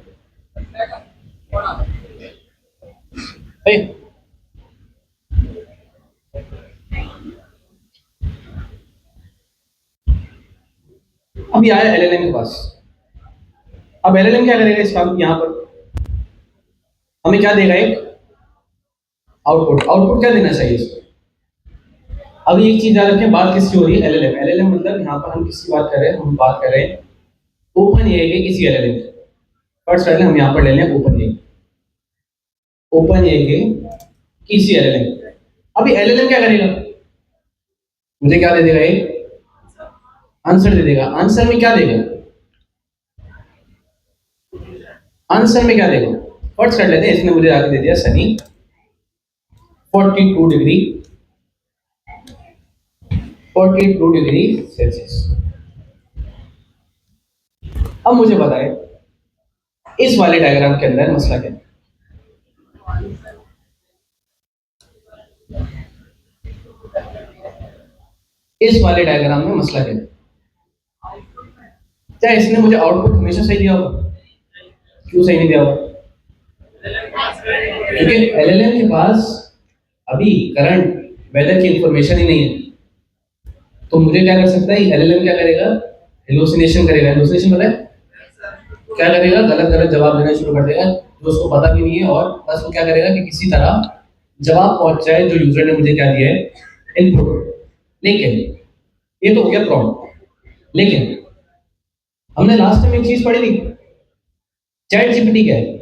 अभी आया एलएलएम के पास। अब एलएलएम क्या करेगा इस काम? यहाँ पर हमें क्या देगा? एक आउटपुट। आउटपुट क्या देना चाहिए इसको? अब एक चीज याद रखें, बात किसकी हो रही है? एलएलएम। एलएलएम मतलब यहाँ पर हम किसकी बात कर रहे हैं? हम बात कर रहे हैं ओपन एआई के किसी एलएलएम की। फर्स्ट पहले हम यहाँ पर ले लें ओपन एआई। ओपन एआई के किसी एलएलएम। अभी एलएलएम क्या करेगा? मुझे क्या दे देगा? एक आंसर दे देगा। आंसर में क्या देगा? आंसर में क्या देगा? फर्स्ट कर लेते हैं, इसने मुझे आगे दे दिया सनी 42 डिग्री 42 डिग्री सेल्सियस। अब मुझे बताएं इस वाले डायग्राम के अंदर मसला क्या है? इस वाले डायग्राम में मसला क्या है? क्या इसने मुझे आउटपुट हमेशा सही दिया होगा? क्यों सही नहीं दिया होगा? क्योंकि एलएलएम के पास अभी करंट वेदर की इंफॉर्मेशन ही नहीं है। तो मुझे क्या कर सकता है? एलएलएम क्या करेगा? हेलुसिनेशन करेगा। हेलुसिनेशन पता है क्या करेगा? गलत गलत जवाब देना शुरू कर देगा जो उसको पता भी नहीं है, और बस वो क्या करेगा कि किसी तरह जवाब पहुंच जाए जो यूजर ने मुझे क्या दिया है? इनपुट। लेकिन ये तो हो गया प्रॉम्प्ट। लेकिन हमने लास्ट टाइम एक चीज पढ़ी थी, चैट जीपीटी क्या है?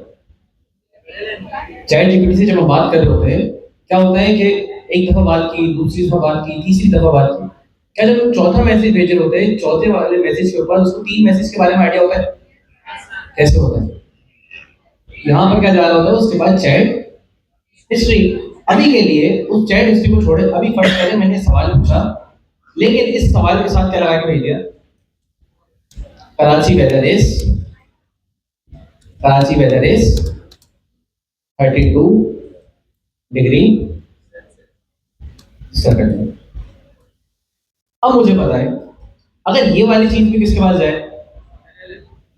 चैट जीपीटी से जब हम बात कर रहे होते हैं क्या होता है कि एक दफा बात की, दूसरी दफा बात की, तीसरी दफा बात की, क्या जब हम चौथा मैसेज भेज रहे होते हैं, चौथे वाले मैसेज के ऊपर उसको तीन मैसेज के बारे में आइडिया होता है? कैसे होता है? यहाँ पर क्या जा रहा होता है? उसके बाद चैट हिस्ट्री। अभी के लिए उस चैट हिस्ट्री को छोड़े, अभी फर्स्ट पहले मैंने सवाल पूछा लेकिन इस सवाल के साथ क्या लगा के भेज दिया, Karachi weather is 32 degree centigrade. अब मुझे पता है अगर ये वाली चीज भी किसके पास जाए,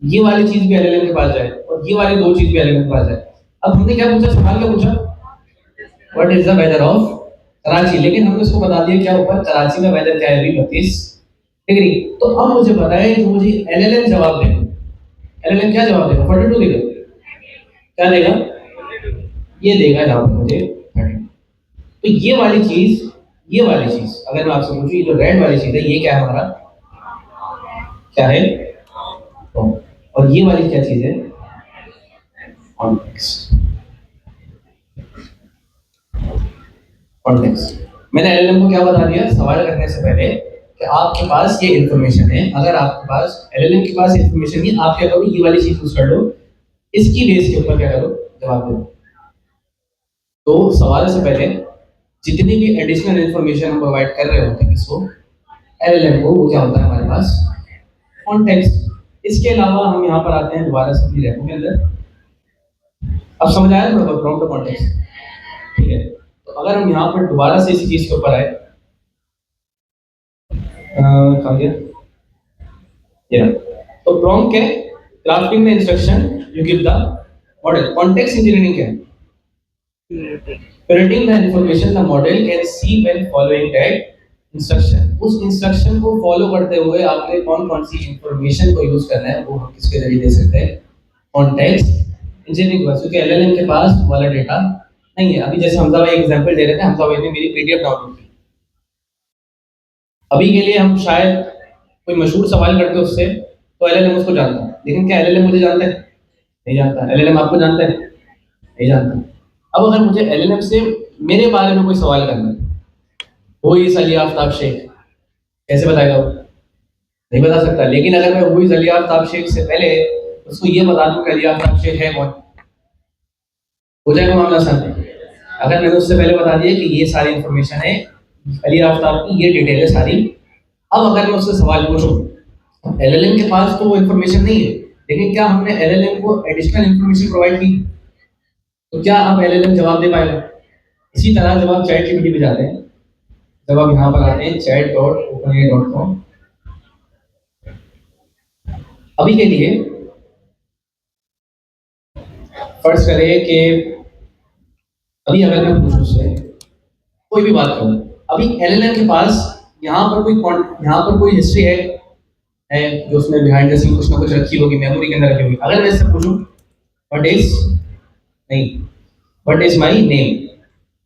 ये वाली चीज भी एलएलएम के पास जाए और ये वाली दो चीज भी एलएलएम के पास जाए। अब हमने क्या पूछा, सवाल क्या पूछा, what is the weather of Karachi, लेकिन हमने उसको बता दिया क्या ऊपर, कराची में वेदर क्या है अभी 32 डिग्री। तो अब मुझे पता है जो मुझे एलएलएम जवाब देगा, एलएलएम क्या जवाब देगा, 42 देगा, क्या देगा, ये देगा जवाब मुझे 30। तो ये वाली चीज अगर मैं आपसे पूछूं, ये जो रेड वाली चीज है ये क्या है हमारा, क्या है, और ये वाली क्या चीज है, कॉन्टेक्स्ट। मैंने एलएलएम को क्या बता दिया सवाल करने से पहले कि आपके पास ये इंफॉर्मेशन है, अगर आपके पास एलएलएम के पास इंफॉर्मेशन नहीं, आप क्या करो, ये वाली चीज यूज कर लो, इसकी बेस के ऊपर क्या करो, जवाब दो। तो सवाल से पहले जितनी भी एडिशनल इंफॉर्मेशन हम प्रोवाइड कर रहे होते हैं किसको, एलएलएम को, वो क्या होता है हमारे पास, कॉन्टेक्स्ट। इसके अलावा हम यहाँ पर आते हैं दोबारा से अपनी रेपो के अंदर। अब समझ आया ना प्रॉम्प्ट कॉन्टेक्स्ट, ठीक है। तो अगर हम यहाँ पर दोबारा से इसी चीज के ऊपर आए, कहाँ गया ये रहा। तो प्रॉम्प्ट क्या है, crafting the instruction you give the model. Context engineering क्या है, creating the information the model can see when following that instruction। उस इंस्ट्रक्शन को फॉलो करते हुए आपने कौन कौन सी इंफॉर्मेशन को यूज करना है वो हम किसके जरिए दे सकते हैं, कॉन्टेक्स्ट इंजीनियरिंग के, क्योंकि एलएलएम के पास वाला डेटा नहीं है। अभी जैसे हमजा भाई एग्जांपल दे रहे थे, हमजा भाई ने मेरी पीडीएफ डाउनलोड की, अभी के लिए हम शायद कोई मशहूर सवाल करते उससे तो एलएलएम उसको जानता है, लेकिन क्या एलएलएम मुझे जानता है, नहीं जानता। एलएलएम आपको जानता है, नहीं जानता। अब अगर मुझे एलएलएम से मेरे बारे में कोई सवाल करना है, वो इस अली आफ्ताब शेख, कैसे बताएगा वो, नहीं बता सकता। लेकिन अगर मैं वो इस अली आफ्ताब शेख से पहले उसको ये बता दूं कि अली आफ्ताब शेख है कौन, हो जाएगा मामला आसान। अगर मैंने उससे पहले बता दिया कि ये सारी इंफॉर्मेशन है अली आफ्ताब की, ये डिटेल है सारी। अब अगर मैं उससे सवाल पूछूं, एलएलएम के पास तो वो इंफॉर्मेशन नहीं है, लेकिन क्या हमने एलएलएम को एडिशनल इंफॉर्मेशन प्रोवाइड की, तो क्या अब एलएलएम जवाब दे पाएगा। इसी तरह जब आप चैट जीपीटी पे जाते हैं, जब आप यहाँ पर आते हैं chat.openai.com, अभी के लिए फर्ज करें कि अभी अगर मैं पूछूं उससे कोई भी बात करूं, अभी एलएलएम के पास यहाँ पर कोई हिस्ट्री है जो उसने बिहाइंड द सीन कुछ ना कुछ रखी होगी, मेमोरी के अंदर रखी होगी। अगर मैं इससे पूछूं व्हाट इज माय नेम,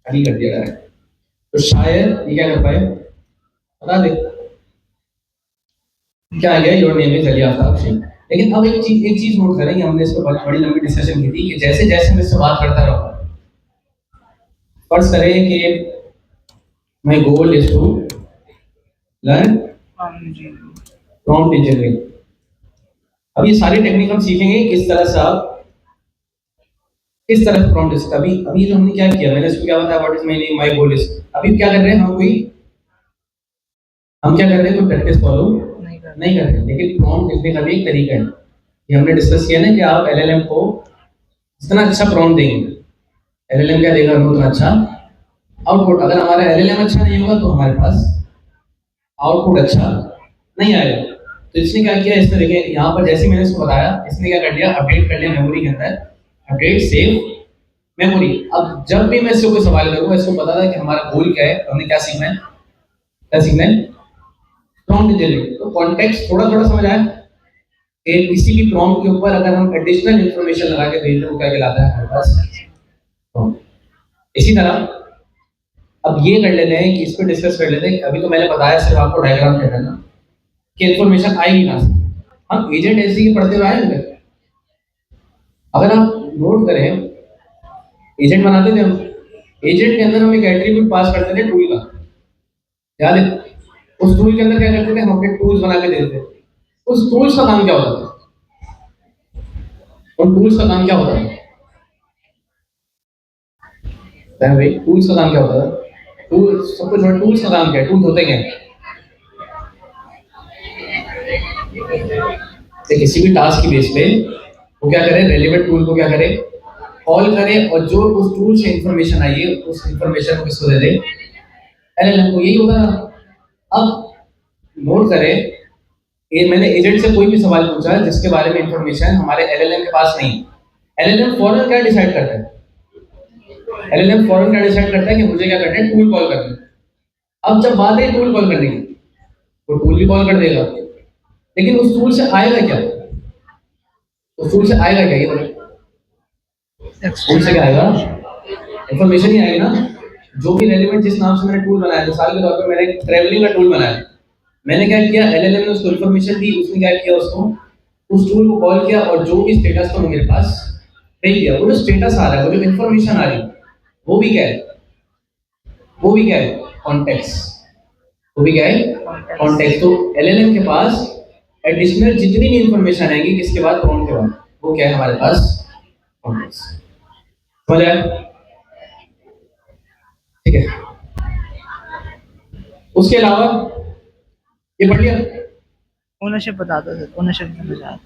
अभी कर दिया है, तो शायद ये क्या कर पाए, बता दे क्या आ गया, your name is Ali Aftab Sheikh. लेकिन अब एक चीज नोट करें कि हमने इस पर बड़ी लंबी डिस्कशन की थी कि जैसे जैसे मैं इससे बात करता रहूंगा, फर्ज करें कि my goal is to learn prompt engineering. अब ये सारी टेक्निक हम सीखेंगे किस तरह से आप किस तरह से प्रॉम्प्ट। अभी जो हमने क्या किया, मैंने इसको क्या बताया, what is my name, my goal is. अभी क्या कर रहे हैं हम क्या कर रहे हैं, कोई प्रैक्टिस फॉलो नहीं कर रहे, लेकिन प्रॉम्प्ट लिखने का भी एक तरीका है। ये हमने डिस्कस किया ना कि आप एलएलएम को जितना अच्छा प्रॉम्प्ट देंगे, एलएलएम क्या देगा, उतना अच्छा आउटपुट। अगर हमारा एलएलएम अच्छा नहीं होगा तो हमारे पास आउटपुट अच्छा नहीं आएगा। तो इसने क्या किया, इसने देखें यहाँ पर जैसे मैंने इसको बताया, इसने क्या कर दिया, अपडेट कर लिया मेमोरी के अंदर, अपडेट सेव मेमोरी। अब जब भी मैं इससे कोई सवाल करूंगा, इसको पता था कि हमारा गोल क्या है, हमने क्या सीखना है, प्रॉम्प्ट इंजीनियरिंग। तो कॉन्टेक्स्ट थोड़ा थोड़ा समझ आया कि किसी भी प्रॉम्प्ट के ऊपर अगर हम एडिशनल इंफॉर्मेशन लगा के भेज दें वो क्या कहलाता है हमारे पास। इसी तरह अब ये कर लेते हैं कि इस पर डिस्कस कर लेते हैं। अभी तो मैंने बताया सिर्फ आपको डायग्राम दे देना कि इंफॉर्मेशन आएगी कहाँ से। हम एजेंट ऐसे ही पढ़ते हुए आए, अगर आप नोट करें एजेंट बनाते थे हम, एजेंट के अंदर हम एक एट्रीब्यूट पास करते थे टूल का, याद है। उस टूल के अंदर क्या करते थे, हम अपने टूल्स बना के देते थे। उस टूल्स का काम क्या होता था, उन टूल्स का काम क्या होता था भाई, टूल्स का काम क्या होता था, टूल सब कुछ, टूल्स का काम क्या है, टूल्स होते क्या है, से किसी भी टास्क की बेस पे वो क्या करे, रेलिवेंट टूल को क्या करे, कॉल करे, और जो उस टूल से इंफॉर्मेशन आई है उस इंफॉर्मेशन को किसको दे दे, एलएलएम को। यही होगा ना। अब नोट करें, ये मैंने एजेंट से कोई भी सवाल पूछा जिसके बारे में इंफॉर्मेशन हमारे एलएलएम के पास नहीं, एलएलएम फौरन क्या डिसाइड करता है, एलएलएम फौरन क्या डिसाइड करता है कि मुझे क्या करना है, टूल कॉल करना है। अब जब बात है टूल कॉल करने की, तो टूल भी कॉल कर देगा, लेकिन उस टूल से आएगा क्या, उस टूल से आएगा क्या, ये बोलो, टूल से क्या आएगा, इंफॉर्मेशन ही आएगी ना। जो भी रेलिवेंट, जिस नाम से मैंने टूल बनाया, मिसाल के तौर पर मैंने ट्रैवलिंग का टूल बनाया, मैंने क्या किया, एलएलएम ने उसको इंफॉर्मेशन दी, उसने क्या किया, उसको उस टूल को कॉल किया, और जो भी स्टेटस था वो मेरे पास भेज दिया। वो जो स्टेटस आ रहा है, वो जो इंफॉर्मेशन आ रही है, वो भी क्या है, वो भी क्या है, कॉन्टेक्स्ट, वो भी क्या है, कॉन्टेक्स्ट। तो एलएलएम के पास एडिशनल जितनी भी इंफॉर्मेशन आएगी किसके बाद, प्रॉम्प्ट के बाद, वो क्या है हमारे पास, कॉन्टेक्स्ट। समझ आया? ठीक है। उसके अलावा ये पढ़ लिया, ओनरशिप बता दो सर, ओनरशिप समझ आया।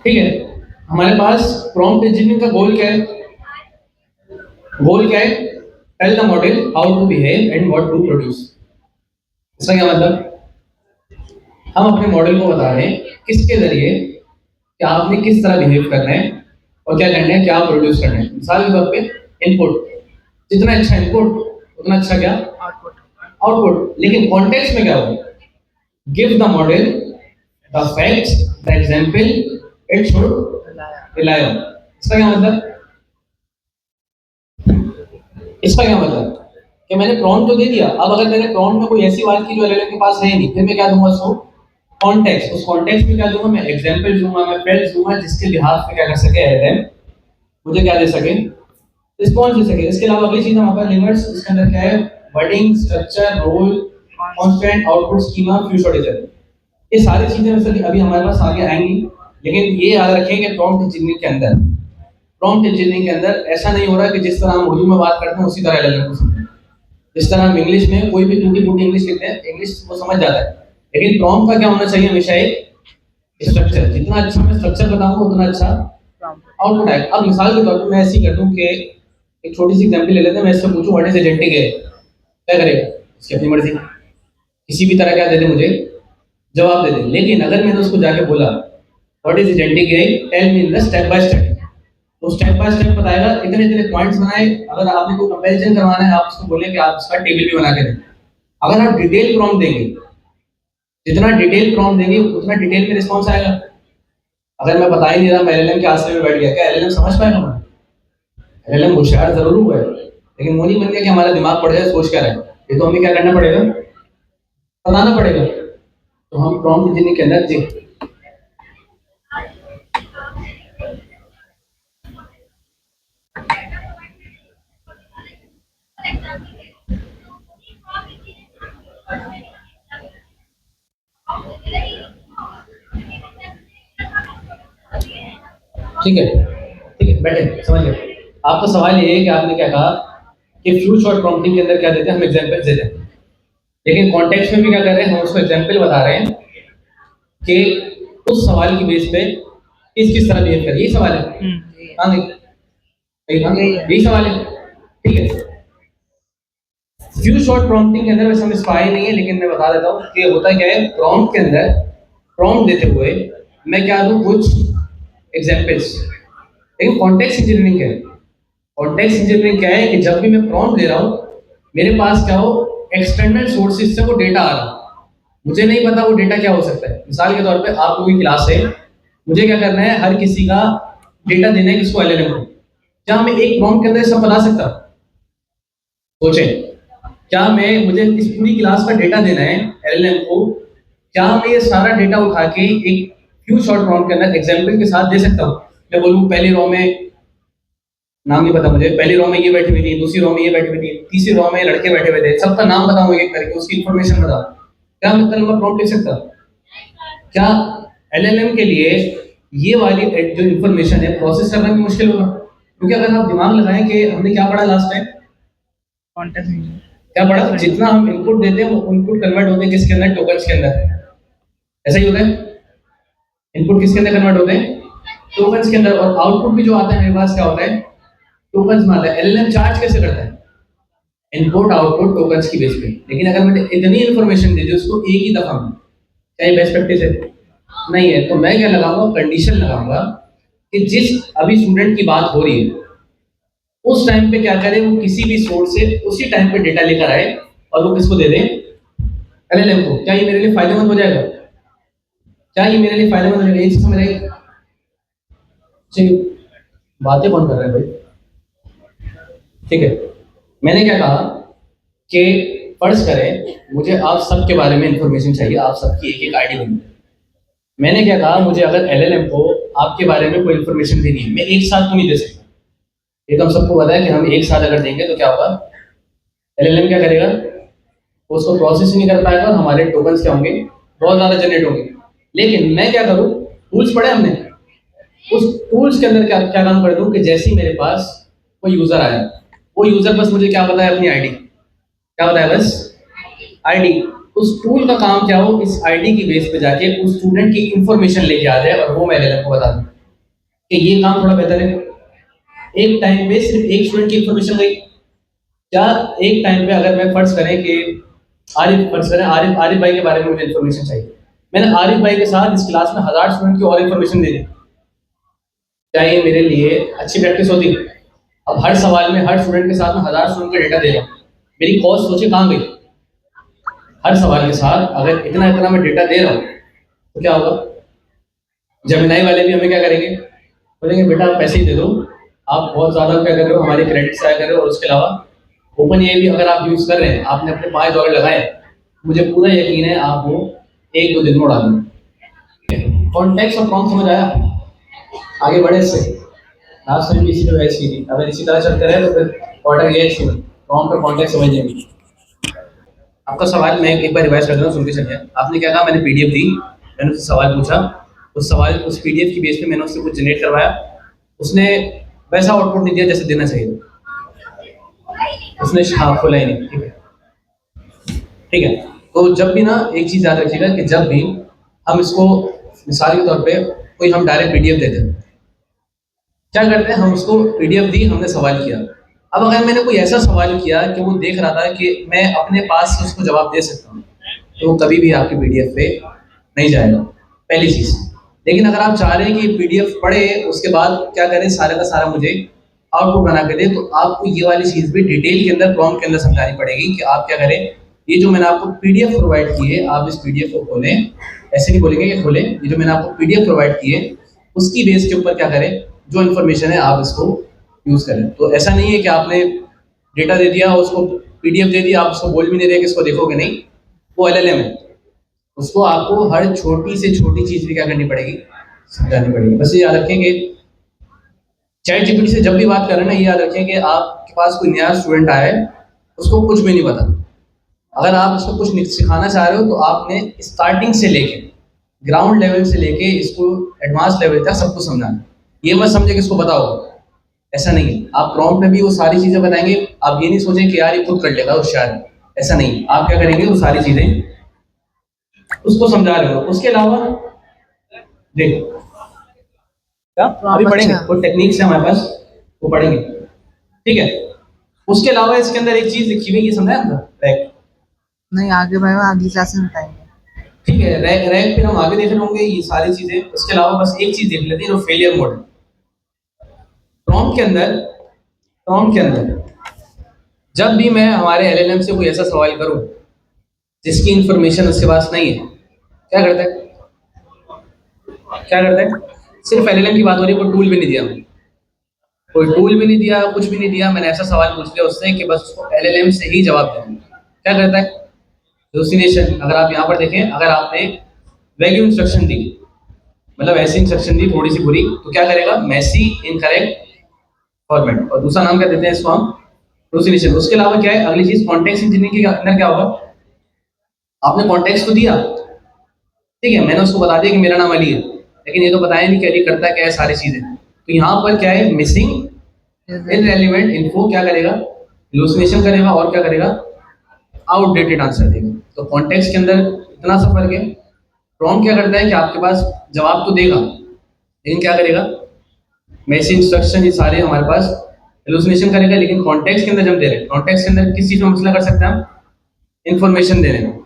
ठीक है। हमारे पास प्रॉम्प्ट इंजीनियरिंग का गोल क्या है, गोल क्या है, tell the model how to behave and what to produce. इसका क्या मतलब, हम अपने मॉडल को बता रहे हैं किसके जरिए कि आपने किस तरह बिहेव करना है और क्या करना है, क्या प्रोड्यूस करना है। मिसाल के तौर पे इनपुट, जितना अच्छा इनपुट उतना अच्छा क्या, आउटपुट। आउटपुट। लेकिन कॉन्टेक्स्ट में क्या होगा, give the model the facts the example it should rely on. इसका क्या मतलब, इसका क्या मतलब कि मैंने प्रॉम्प्ट तो दे दिया, अब अगर मैंने प्रॉम्प्ट में कोई ऐसी बात की जो एलएलएम के पास है नहीं, फिर मैं क्या दूंगा उसको, कॉन्टेक्स्ट। उस कॉन्टेक्स्ट में क्या दूंगा, मैं एग्जांपल दूंगा, मैं फैक्ट्स दूंगा, जिसके लिहाज पे क्या कर सके एलएलएम मुझे क्या दे सके, रिस्पॉन्स दे सके। इसके अलावा अगली चीज हमारे पास लिमिट्स, इसके अंदर क्या है, wording, structure, role, constant, output schema, few shortage. ये सारी चीजें वैसे अभी हमारे पास आगे आएंगी, लेकिन ये याद रखें कि प्रॉम्प्ट इंजीनियरिंग के अंदर, प्रॉम्प्ट इंजीनियरिंग के अंदर ऐसा नहीं हो रहा कि जिस तरह हम उर्दू में बात करते हैं उसी तरह एलएलएम को समझें। जिस तरह हम इंग्लिश में कोई भी टूटी फूटी इंग्लिश लिखते हैं, इंग्लिश वो समझ जाता है, लेकिन प्रॉम्प्ट का क्या होना चाहिए, हमेशा एक स्ट्रक्चर। जितना अच्छा मैं स्ट्रक्चर बताऊंगा उतना अच्छा आउटपुट आएगा। अब मिसाल के तौर पर मैं ऐसी कर दूं कि एक छोटी सी एग्जांपल ले लेते हैं, मैं इससे पूछूं व्हाट इज एजेंटिक है, क्या करेगा, उसकी अपनी मर्जी, किसी भी तरह क्या दे दे मुझे जवाब दे दे। लेकिन अगर मैंने उसको जाके बोला व्हाट इज एजेंटिक है, tell me in the step by step, तो स्टेप बाय स्टेप बताएगा, इतने इतने पॉइंट्स बनाए। अगर आपने कोई कंपैरिजन करवाना है, आप उसको बोले कि आप उसका टेबल भी बना के दें। अगर आप डिटेल प्रॉम्प्ट देंगे, जितना डिटेल प्रॉम्प्ट देंगे उतना डिटेल में रिस्पॉन्स आएगा। अगर मैं बता ही नहीं रहा, मैं एलएलएम के आसरे में बैठ गया, क्या एलएलएम समझ पाएगा हमारा? एलएलएम होशियार जरूर हुआ है, लेकिन वो नहीं बन गया कि हमारा दिमाग पड़ जाए सोच क्या रहे। ये तो हमें क्या करना पड़ेगा, बताना पड़ेगा। तो हम प्रॉम्प्ट इंजीनियरिंग के अंदर जी ठीक है, ठीक है, बैठे, समझ गए। आपका सवाल ये है कि आपने क्या कहा कि फ्यू शॉर्ट प्रॉम्प्टिंग के अंदर क्या देते हैं, हम एग्जांपल्स देते हैं, लेकिन कॉन्टेक्स्ट में भी क्या कर रहे हैं, हम उसको एग्जांपल बता रहे हैं कि उस सवाल की बेस पे किस तरह बिहेव करें। यही सवाल है, हाँ यही सवाल है, ठीक है। फ्यू शॉर्ट प्रॉम्प्टिंग के अंदर वैसे हम इसको आए नहीं है, लेकिन मैं बता देता हूँ कि होता क्या है। प्रॉम्प्ट के अंदर प्रॉम्प्ट देते हुए मैं क्या दूं, कुछ एग्जांपल्स। लेकिन कॉन्टेक्स्ट इंजीनियरिंग क्या है, कॉन्टेक्स्ट इंजीनियरिंग क्या है कि जब भी मैं प्रॉम्प्ट दे रहा हूँ, मेरे पास क्या हो, एक्सटर्नल सोर्सेज से वो डेटा आ रहा, मुझे नहीं पता वो डेटा क्या हो सकता है। मिसाल के तौर पे आप लोगों की क्लास है, मुझे क्या करना है, हर किसी का डेटा देना है किसको, एलएलएम को। क्या मैं एक प्रॉम्प्ट के अंदर सब बता सकता? सोचें, क्या मुझे इस पूरी क्लास का डेटा देना है एलएलएम को, क्या मैं ये सारा डेटा उठा के एक फ्यू शॉर्ट प्रॉम्प्ट के अंदर एग्जांपल के साथ दे सकता हूँ? मैं बोलूँ पहली रो में, नाम नहीं पता मुझे, पहली रो में ये बैठी हुई थी, दूसरी रो में ये बैठी हुई थी, तीसरी रो में लड़के बैठे हुए थे, सबका नाम बताऊँ एक करके, उसकी इन्फॉर्मेशन बताऊँ, क्या मैं इतना लंबा प्रॉम्प्ट लिख सकता? क्या एलएलएम के लिए ये वाली जो इन्फॉर्मेशन है प्रोसेस करना भी मुश्किल होगा? क्योंकि अगर आप दिमाग लगाएं कि हमने क्या पढ़ा लास्ट टाइम, कॉन्टेक्स्ट क्या पढ़ा, जितना हम इनपुट देते हैं वो इनपुट कन्वर्ट होते हैं किसके अंदर, टोकन्स के अंदर। ऐसा ही होता है। इनपुट किसके अंदर कन्वर्ट होते हैं? टोकन्स के अंदर। और आउटपुट भी जो आता है मेरे पास क्या होता है? टोकन्स में आता है। एलएलएम चार्ज कैसे करता है? इनपुट आउटपुट टोकन्स की बेस पे। लेकिन अगर मैंने इतनी इन्फॉर्मेशन दे दी उसको एक ही दफा में, क्या ये बेस्ट प्रैक्टिस है? नहीं है। तो मैं क्या लगाऊंगा? कंडीशन लगाऊंगा कि जिस अभी स्टूडेंट की बात हो रही है उस टाइम पे क्या करे, वो किसी भी सोर्स से उसी टाइम पे डेटा लेकर आए और वो किसको दे दे? एलएलएम को। क्या ये मेरे लिए फायदेमंद हो जाएगा? क्या ये मेरे लिए फायदेमंद हो जाएगा? ये चीज समझ रहे हैं? चलिए, बातें कौन कर रहा है भाई? ठीक है, मैंने क्या कहा कि फर्ज करें मुझे आप सब के बारे में इंफॉर्मेशन चाहिए, आप सबकी एक एक आईडी बनी। मैंने क्या कहा, मुझे अगर एलएलएम को आपके बारे में कोई इंफॉर्मेशन देनी है, मैं एक साथ तो नहीं दे सकता। ये तो हम सबको पता है कि हम एक साथ अगर देंगे तो क्या होगा? एलएलएम क्या करेगा? वो उसको प्रोसेस ही नहीं कर पाएगा और हमारे टोकन्स क्या होंगे? बहुत ज़्यादा जनरेट होंगे। लेकिन मैं क्या करूँ? टूल्स पढ़े हमने, उस टूल्स के अंदर क्या क्या काम कर दूँ कि जैसे ही मेरे पास कोई यूज़र आया, वो यूज़र बस मुझे क्या बताए? अपनी आईडी। क्या बताया? बस आईडी। उस टूल का काम क्या हो? इस आईडी की बेस पे जाके उस स्टूडेंट की इंफॉर्मेशन लेके आ जाए और वो मैं एलएलएम को बता दूँ कि ये काम थोड़ा बेहतर है। एक टाइम पे सिर्फ एक स्टूडेंट की इंफॉर्मेशन गई। क्या एक टाइम पे अगर मैं फर्ज करें कि आरिफ आरिफ भाई के बारे में मुझे इंफॉर्मेशन चाहिए, मैंने आरिफ भाई के साथ इस क्लास में 1000 स्टूडेंट की और इंफॉर्मेशन दे दी, क्या ये मेरे लिए अच्छी प्रैक्टिस होती? अब हर सवाल में हर स्टूडेंट के साथ में 1000 स्टूडेंट का डेटा दे रहा हूँ, मेरी कॉस्ट सोचे कहाँ गई? हर सवाल के साथ अगर इतना इतना मैं डेटा दे रहा हूँ तो क्या होगा? जमिनाई वाले भी हमें क्या करेंगे? बोलेंगे बेटा आप पैसे ही दे दो, आप बहुत ज़्यादा क्या कर रहे हो, हमारे क्रेडिट्स आया कर रहे हो। और उसके अलावा ओपन ए भी अगर आप यूज़ कर रहे हैं, आपने अपने $5 लगाए, मुझे पूरा यकीन है आप वो 1-2 दिन में उड़ा देंगे। कॉन्टेक्स्ट और प्रॉम्प्ट समझ आया? आगे बढ़े इससे। लास्ट टाइम भी इसी पे बहस की थी, अगर इसी तरह चलते रहे तो फिर क्वार्टर ये इसमें प्रॉम्प्ट और कॉन्टेक्स्ट समझ जाएंगे। आपका सवाल मैं एक बार रिवाइज कर रहा हूँ, सुन के चलिए। आपने क्या कहा? मैंने पीडीएफ दी, मैंने उससे सवाल पूछा, उस सवाल उस पीडीएफ की बेस पे मैंने उससे कुछ जनरेट करवाया, उसने वैसा आउटपुट नहीं दिया जैसे देना चाहिए, उसने हाँ खोला ही नहीं। ठीक है, ठीक है। तो जब भी ना एक चीज़ याद रखिएगा कि जब भी हम इसको मिसाल के तौर पे कोई हम डायरेक्ट पीडीएफ देते हैं, क्या करते हैं? हम उसको पीडीएफ दी, हमने सवाल किया। अब अगर मैंने कोई ऐसा सवाल किया कि वो देख रहा था कि मैं अपने पास से उसको जवाब दे सकता हूँ, तो वो कभी भी आपकी पीडीएफ पे नहीं जाएगा, पहली चीज़। लेकिन अगर आप चाह रहे हैं कि पीडीएफ पढ़े उसके बाद क्या करें, सारा का सारा मुझे आउटपुट बना के दे, तो आपको ये वाली चीज़ भी डिटेल के अंदर प्रॉम्प्ट के अंदर समझानी पड़ेगी कि आप क्या करें। ये जो मैंने आपको पीडीएफ प्रोवाइड की है, आप इस पीडीएफ को खोलें, ऐसे नहीं बोलेंगे कि खोलें, ये जो मैंने आपको पीडीएफ प्रोवाइड की है उसकी बेस के ऊपर क्या करें, जो इन्फॉर्मेशन है आप इसको यूज़ करें। तो ऐसा नहीं है कि आपने डेटा दे दिया, उसको पीडीएफ दे दिया, आप उसको बोल भी नहीं रहे कि इसको देखोगे, नहीं, वो एलएलएम है, उसको आपको हर छोटी से छोटी चीज़ भी क्या करनी पड़ेगी, समझानी पड़ेगी। बस ये याद रखें कि चैट जीपीटी से जब भी बात करें ना, ये याद रखें कि आपके पास कोई नया स्टूडेंट आया है, उसको कुछ भी नहीं पता, अगर आप उसको कुछ सिखाना चाह रहे हो तो आपने स्टार्टिंग से लेके ग्राउंड लेवल से लेके इसको एडवांस लेवल तक सब कुछ समझाना। ये मत समझे कि इसको बताओ, ऐसा नहीं है। आप प्रॉम्प्ट में भी वो सारी चीज़ें बताएंगे, आप ये नहीं सोचें कि यार ये खुद कर लेगा होशियार, ऐसा नहीं। आप क्या करेंगे, वो सारी चीज़ें उसको समझा रहे हो। उसके अलावा देखो क्या अभी पढ़ेंगे, वो टेक्निक्स है हमारे पास, वो पढ़ेंगे, ठीक है। उसके अलावा इसके अंदर एक चीज़ लिखी हुई है, ये समझा आपका? रैक नहीं, आगे भाई अगली क्लास में बताएंगे। ठीक है, रैक रैक फिर हम आगे देख रहे होंगे ये सारी चीज़ें। उसके अलावा बस एक चीज़ देख लेते हैं, जो फेलियर मोड है। प्रॉम्प्ट के अंदर जब भी मैं हमारे एलएलएम से कोई ऐसा सवाल करूं जिसकी इंफॉर्मेशन उसके पास नहीं है, क्या करता है? सिर्फ एलएलएम की बात हो रही है, कोई टूल भी नहीं दिया, कोई टूल भी नहीं दिया, कुछ भी नहीं दिया, मैंने ऐसा सवाल पूछ लिया उससे कि बस उसको एलएलएम से ही जवाब देना। क्या करता है? हेलुसिनेशन। अगर आप यहाँ पर देखें, अगर आपने वैल्यू इंस्ट्रक्शन दी, मतलब ऐसी इंस्ट्रक्शन दी थोड़ी सी बुरी, तो क्या करेगा? मैसी इनकरेक्ट फॉर्मेट, और दूसरा नाम क्या देते हैं इसको हम? हेलुसिनेशन। उसके अलावा क्या है अगली चीज? कॉन्टेक्स्ट इंजीनियरिंग के अंदर क्या होगा? आपने कॉन्टेक्स्ट तो दिया, ठीक है, मैंने उसको बता दिया कि मेरा नाम अली है, लेकिन ये तो बताया नहीं कि अली करता क्या है सारी चीजें। तो यहाँ पर क्या है? मिसिंग इनरेलेवेंट इन्फो क्या करेगा? हेलुसिनेशन करेगा, और क्या करेगा? आउटडेटेड आंसर देगा। तो कॉन्टेक्स्ट के अंदर इतना सा फर्क है। प्रॉम्प्ट क्या करता है कि आपके पास जवाब तो देगा, लेकिन क्या करेगा, मैसेज इंस्ट्रक्शन ये सारे हमारे पास हेलुसिनेशन करेगा, लेकिन कॉन्टेक्स्ट के अंदर जब दे रहे हैं, कॉन्टेक्स्ट के अंदर किस चीज में मसला कर सकते हैं हम, इंफॉर्मेशन दे रहे हैं,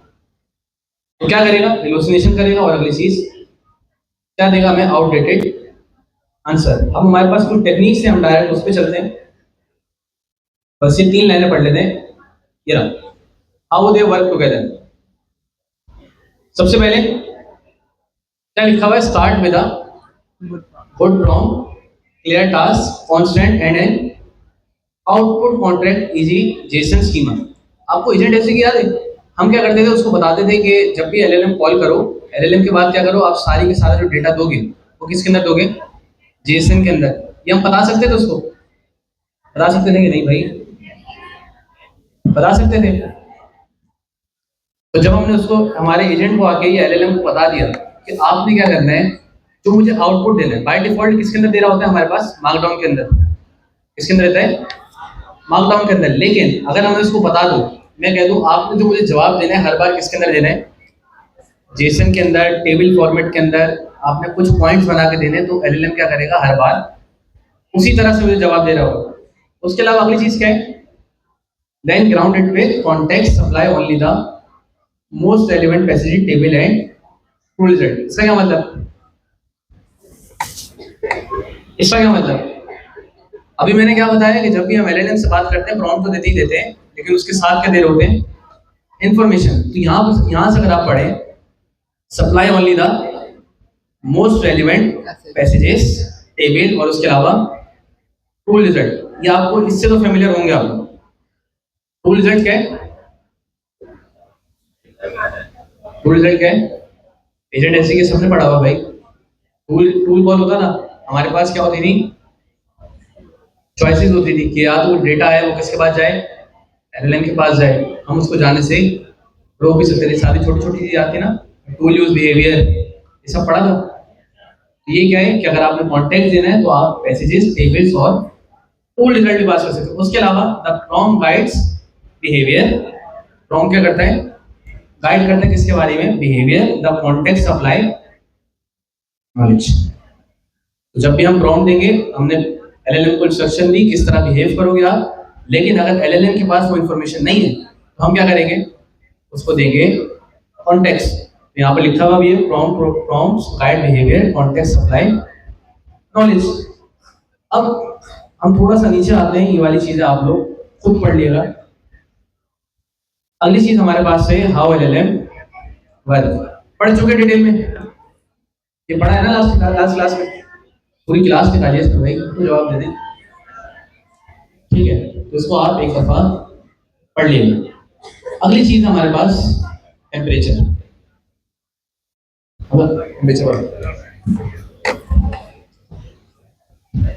तो क्या करेगा, हेलुसिनेशन करेगा, और अगली चीज क्या देगा हमें, आउटडेटेड आंसर। अब हमारे पास कुछ टेक्निक से हम डायरेक्ट उस पर चलते हैं, बस ये 3 लाइनें पढ़ लेते हैं। ये रहा, हाउ दे वर्क टुगेदर। सबसे पहले क्या लिखा हुआ है, start with a Good. Good prompt, clear task, constant and an output contract easy Jason schema. आपको एजेंट ऐसे की याद है, हम क्या करते थे, उसको बताते थे कि जब भी एलएलएम कॉल करो, एलएलएम के बाद क्या करो, आप सारी के सारा जो डेटा दोगे वो किसके अंदर दोगे, जेसन के अंदर। ये हम बता सकते थे उसको, बता सकते थे कि नहीं भाई, बता सकते थे। तो जब हमने उसको, हमारे एजेंट को आके ये एलएलएम को बता दिया कि आपने क्या करना है, जो मुझे आउटपुट देना है, बाय डिफॉल्ट किसके अंदर दे रहा होता है हमारे पास, मार्कडाउन के अंदर, किसके अंदर रहता है, मार्कडाउन के अंदर। लेकिन अगर हम इसको बता दूं, मैं कह दूं आपने जो मुझे जवाब देना है हर बार किसके अंदर देना है, जेसन के अंदर, टेबल फॉर्मेट के अंदर, आपने कुछ पॉइंट्स बना के देने, तो एलएलएम क्या करेगा, हर बार उसी तरह से मुझे जवाब दे रहा होगा। उसके अलावा अगली चीज क्या है, then grounded with context supply only the most relevant passage table and true result. इसका क्या मतलब, इसका क्या मतलब, अभी मैंने क्या बताया कि जब भी हम एलएलएम से बात करते हैं, प्रॉम्प्ट तो देते ही देते हैं, लेकिन उसके साथ क्या दे रहे होते हैं, इंफॉर्मेशन। तो यहाँ से अगर आप पढ़ें, supply only the most relevant passages table, और उसके अलावा ट्रू रिजल्ट, ये आपको इससे तो फेमिलियर होंगे आप लोग। ट्रू रिजल्ट क्या है, ट्रू रिजल्ट क्या है, एजेंट ऐसे के सबने पढ़ा हुआ भाई। टूल टूल कॉल होता था, हमारे पास क्या होती थी, चॉइसेस होती थी कि या तो डेटा है वो किसके पास जाए, एलएलएम के पास जाए, हम उसको जाने से रोक भी सकते थे। सारी छोटी छोटी चीजें आती ना, टूल यूज बिहेवियर, ये सब पढ़ा था। तो ये क्या है कि अगर आपने कॉन्टेक्स्ट देना है तो आप पैसेजेस, टेबल्स और टूल रिजल्ट भी पास कर सकते हो। उसके अलावा the prompt guides behaviour, prompt क्या करता है, गाइड करता है किसके बारे में, behaviour, the context supply knowledge. तो जब भी हम प्रॉम्प्ट देंगे, हमने एलएलएम को इंस्ट्रक्शन दी किस तरह बिहेव करोगे आप, लेकिन अगर एलएलएम के पास वो इंफॉर्मेशन नहीं है तो हम क्या करेंगे, उसको देंगे कॉन्टेक्स्ट। तो यहाँ पर लिखा हुआ भी है, prompts guide behaviour, context supply knowledge. अब हम थोड़ा सा नीचे आते हैं, ये वाली चीजें आप लोग खुद पढ़ लिएगा। अगली चीज हमारे पास है हाउ एलएलएम वर्क, पढ़ चुके डिटेल में, ये पढ़ा है ना लास्ट क्लास में, पूरी क्लास निकालिए इसमें भाई, तो जवाब दे दें, ठीक है। तो इसको आप एक दफा पढ़ लीजिए। अगली चीज हमारे पास टेम्परेचर, टेम्परेचर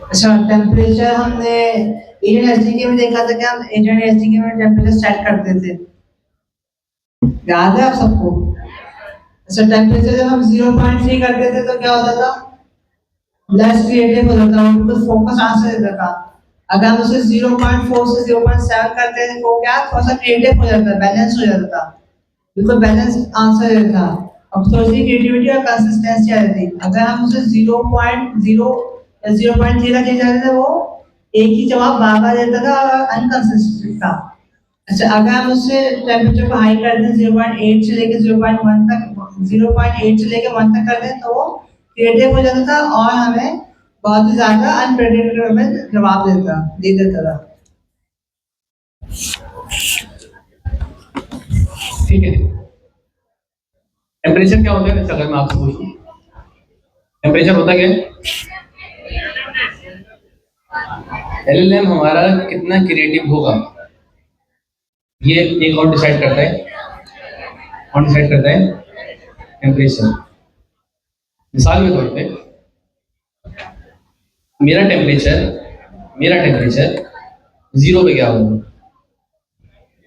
अच्छा, टेम्परेचर हमने एजेंट एसडीके में देखा था कि हम एजेंट एसडीके में टेम्परेचर सेट करते थे, याद है आप सबको। अच्छा, टेम्परेचर जब हम 0.3 करते थे तो क्या होता था, लेस क्रिएटिव हो जाता था, बिल्कुल फोकस आंसर देता था। अगर हम उसे 0.4 से 0.7 करते थे तो क्या थोड़ा सा क्रिएटिव हो जाता, बैलेंस हो जाता था, बिल्कुल बैलेंस आंसर देता था। अब थोड़ी सी क्रिएटिविटी और कंसिस्टेंसी आ जाती। अगर हम उसे 0.0 या 0.3 का चेंज करते थे, वो एक ही जवाब बार बार देता था और अनकंसिस्टेंट था। अच्छा, अगर हम उससे टेम्परेचर को हाई कर दें, 0.8 से लेकर 0.1 तक, 0.8 से लेकर 1 तक कर दें, तो वो क्रिएटिव हो जाता था और हमें बहुत ही ज्यादा अनप्रेडिक्टेबल जवाब दे देता था। ठीक है। टेम्परेचर क्या होता है, अगर मैं आपसे पूछूं, टेम्परेचर होता क्या है, एलएलएम हमारा कितना क्रिएटिव होगा, ये कौन डिसाइड करता है, कौन डिसाइड करता है, टेम्परेचर। मिसाल के तौर पे मेरा टेम्परेचर 0 पे क्या होगा,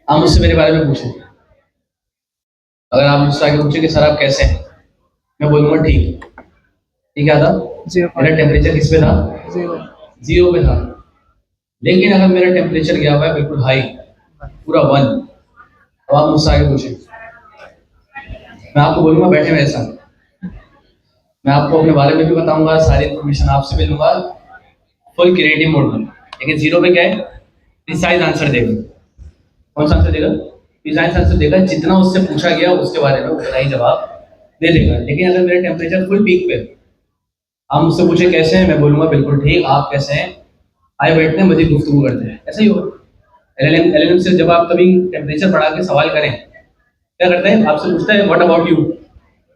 आप मुझसे मेरे बारे में पूछो। अगर आप मुझसे आगे पूछे कि सर आप कैसे हैं, मैं बोलूंगा ठीक। ठीक क्या था, मेरा टेम्परेचर किस पे था, 0 पे था। लेकिन अगर मेरा टेम्परेचर गया हुआ है बिल्कुल हाई, पूरा 1, तो आप मुझसे आगे पूछे, मैं आपको बोलूंगा बैठे वैसा, मैं आपको अपने बारे में भी बताऊंगा, सारी इन्फॉर्मेशन आपसे भी लूंगा, फुल क्रिएटिव मोड में। लेकिन जीरो पे क्या है, प्रिसाइज आंसर देगा। कौन सा आंसर देगा? प्रिसाइज आंसर देगा। जितना उससे पूछा गया उसके बारे में उतना ही जवाब दे देगा। लेकिन अगर मेरा टेम्परेचर फुल पीक पे, आप मुझसे पूछे कैसे हैं, मैं बोलूंगा बिल्कुल ठीक, आप कैसे हैं, आए बैठते हैं, मजीद गुफ्तगू करते हैं, ऐसा ही होगा। एलएलएम से जब आप कभी टेम्परेचर बढ़ा के सवाल करें, क्या करते हैं, आपसे पूछता है व्हाट अबाउट यू।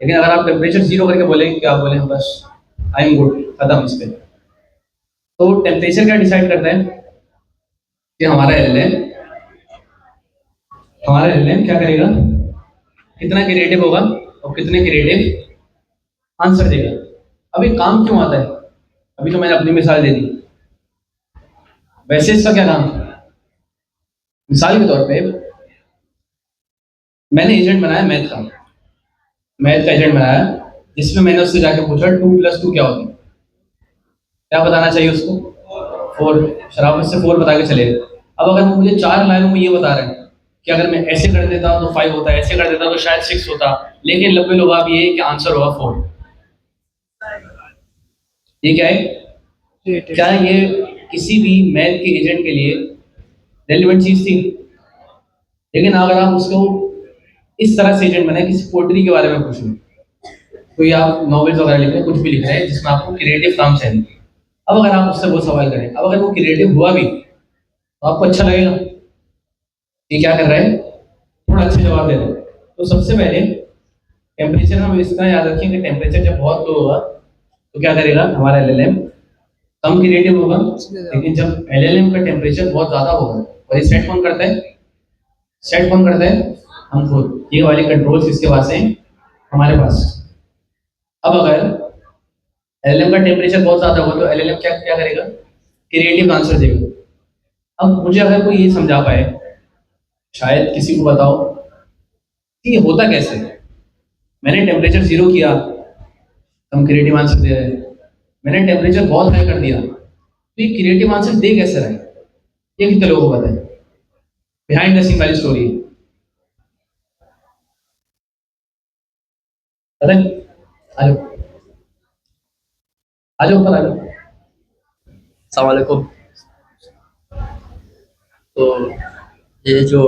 लेकिन अगर आप टेम्परेचर जीरो करके बोले, क्या बोले, बस आई एम गुड, खत्म इस पे। तो टेम्परेचर क्या डिसाइड करता है कि हमारा एलएलएम क्या करेगा, कितना क्रिएटिव होगा और कितने क्रिएटिव आंसर देगा। अब ये काम क्यों आता है, अभी तो मैंने अपनी मिसाल दे दी, वैसे इसका क्या काम है? मिसाल के तौर पे मैंने एजेंट बनाया मैथ का एजेंट बनाया, जिसमें मैंने उससे जाके पूछा 2+2 क्या होता है। क्या बताना चाहिए उसको? 4। शराफत से 4 बता के चलेगा। अब अगर वो मुझे 4 लाइनों में ये बता रहे हैं कि अगर मैं ऐसे कर देता हूँ तो 5 होता है, ऐसे कर देता हूँ तो शायद 6 होता, लेकिन लब्बे लुबाब ये है कि आंसर होगा 4। ये क्या है? क्या ये किसी भी मैथ के एजेंट के लिए रेलिवेंट चीज थी? लेकिन अगर आप उसको इस तरह से एजेंट बनाए, किसी पोएट्री के बारे में पूछ रहे, कोई आप नॉवेल्स वगैरह लिख रहे हैं, कुछ भी लिख रहे हैं जिसमें आपको क्रिएटिव काम चाहिए, अब अगर आप उससे वो सवाल करें, अब अगर वो क्रिएटिव हुआ भी तो आपको अच्छा लगेगा कि क्या कर रहा है, थोड़ा अच्छे जवाब दे रहा है। तो सबसे पहले टेम्परेचर हम इस तरह याद रखें कि टेम्परेचर जब बहुत लो होगा तो क्या करेगा हमारा एलएलएम, कम क्रिएटिव होगा। लेकिन जब एलएलएम का टेम्परेचर बहुत ज्यादा होगा, और ये सेट कौन करता है? सेट कौन करता है? हम खुद। ये वाले कंट्रोल्स इसके पास हैं, हमारे पास। अब अगर एलएलएम का टेम्परेचर बहुत ज्यादा होगा तो एलएलएम क्या क्या करेगा? क्रिएटिव आंसर देगा। अब मुझे अगर कोई ये समझा पाए, शायद किसी को बताओ कि ये होता कैसे है? मैंने टेम्परेचर जीरो किया, हम क्रिएटिव आंसर दे रहे हैं। मैंने टेम्परेचर बहुत हाई कर दिया, तो ये क्रिएटिव आंसर दे कैसे रहे? ये कितने लोगों को पता है? बिहाइंड द सीन वाली स्टोरी पता है? आ जाओ, आ जाओ, ऊपर आ जाओ। अस्सलाम वालेकुम। तो ये जो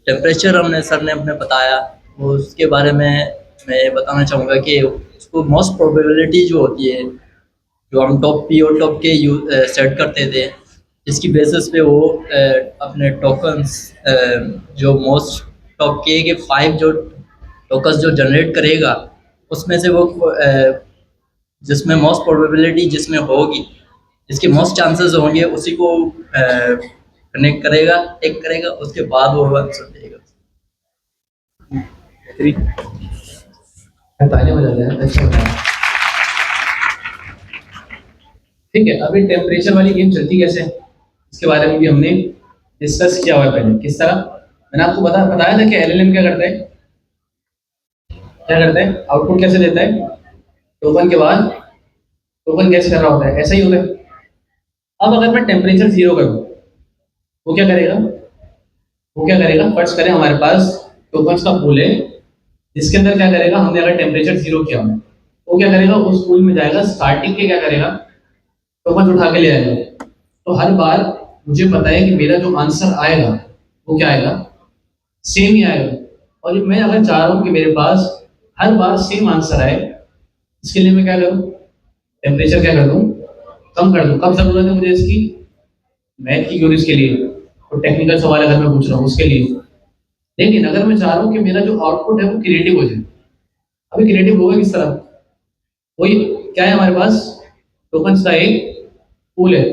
टेम्परेचर हमने सर ने अपने बताया, वो उसके बारे में मैं ये बताना चाहूँगा कि उसको मोस्ट प्रोबेबिलिटी जो होती है, जो हम टॉप पी और टॉप के सेट करते थे, जिसकी बेसिस पे वो अपने टोकन्स जो मोस्ट टॉप के 5 जो टोकन्स जो जनरेट करेगा, उसमें से वो जिसमें मोस्ट प्रोबेबिलिटी जिसमें होगी, जिसके मोस्ट चांसेस होंगे, उसी को कनेक्ट करेगा, टेक करेगा, उसके बाद वो आंसर देगा। तालियां बजा रहे हैं, अच्छा बताया। ठीक है, अभी टेम्परेचर वाली गेम चलती कैसे है इसके बारे में भी हमने डिस्कस किया हुआ है पहले। किस तरह? मैंने आपको बताया था कि एलएलएम क्या करता है, आउटपुट कैसे देता है, टोकन के बाद टोकन गैस कर रहा होता है, ऐसा ही होता है। अब अगर मैं टेम्परेचर जीरो कर दूं, वो क्या करेगा? फर्स्ट करें, हमारे पास टोकन्स का पूल है, जिसके अंदर क्या करेगा, हमने अगर टेम्परेचर जीरो किया हो, वो क्या करेगा, उस पूल में जाएगा, स्टार्टिंग के क्या करेगा, टोकन उठा के ले आएगा। तो हर बार मुझे पता है कि मेरा जो आंसर आएगा वो क्या आएगा, सेम ही आएगा। और मैं अगर चाह रहा हूँ कि मेरे पास हर बार सेम आंसर आए, इसके लिए मैं क्या करूँ, टेम्परेचर क्या कर दूँ, कम कर दूँ। कब जरूरत है मुझे इसकी? मैथ की क्यूरीज के लिए, तो टेक्निकल सवाल अगर मैं पूछ रहा हूँ उसके लिए। लेकिन अगर मैं चाह रहा हूँ कि मेरा जो आउटपुट है वो क्रिएटिव हो जाए, अभी क्रिएटिव होगा किस तरह? वही क्या है, हमारे पास टोकन्स का एक पूल है।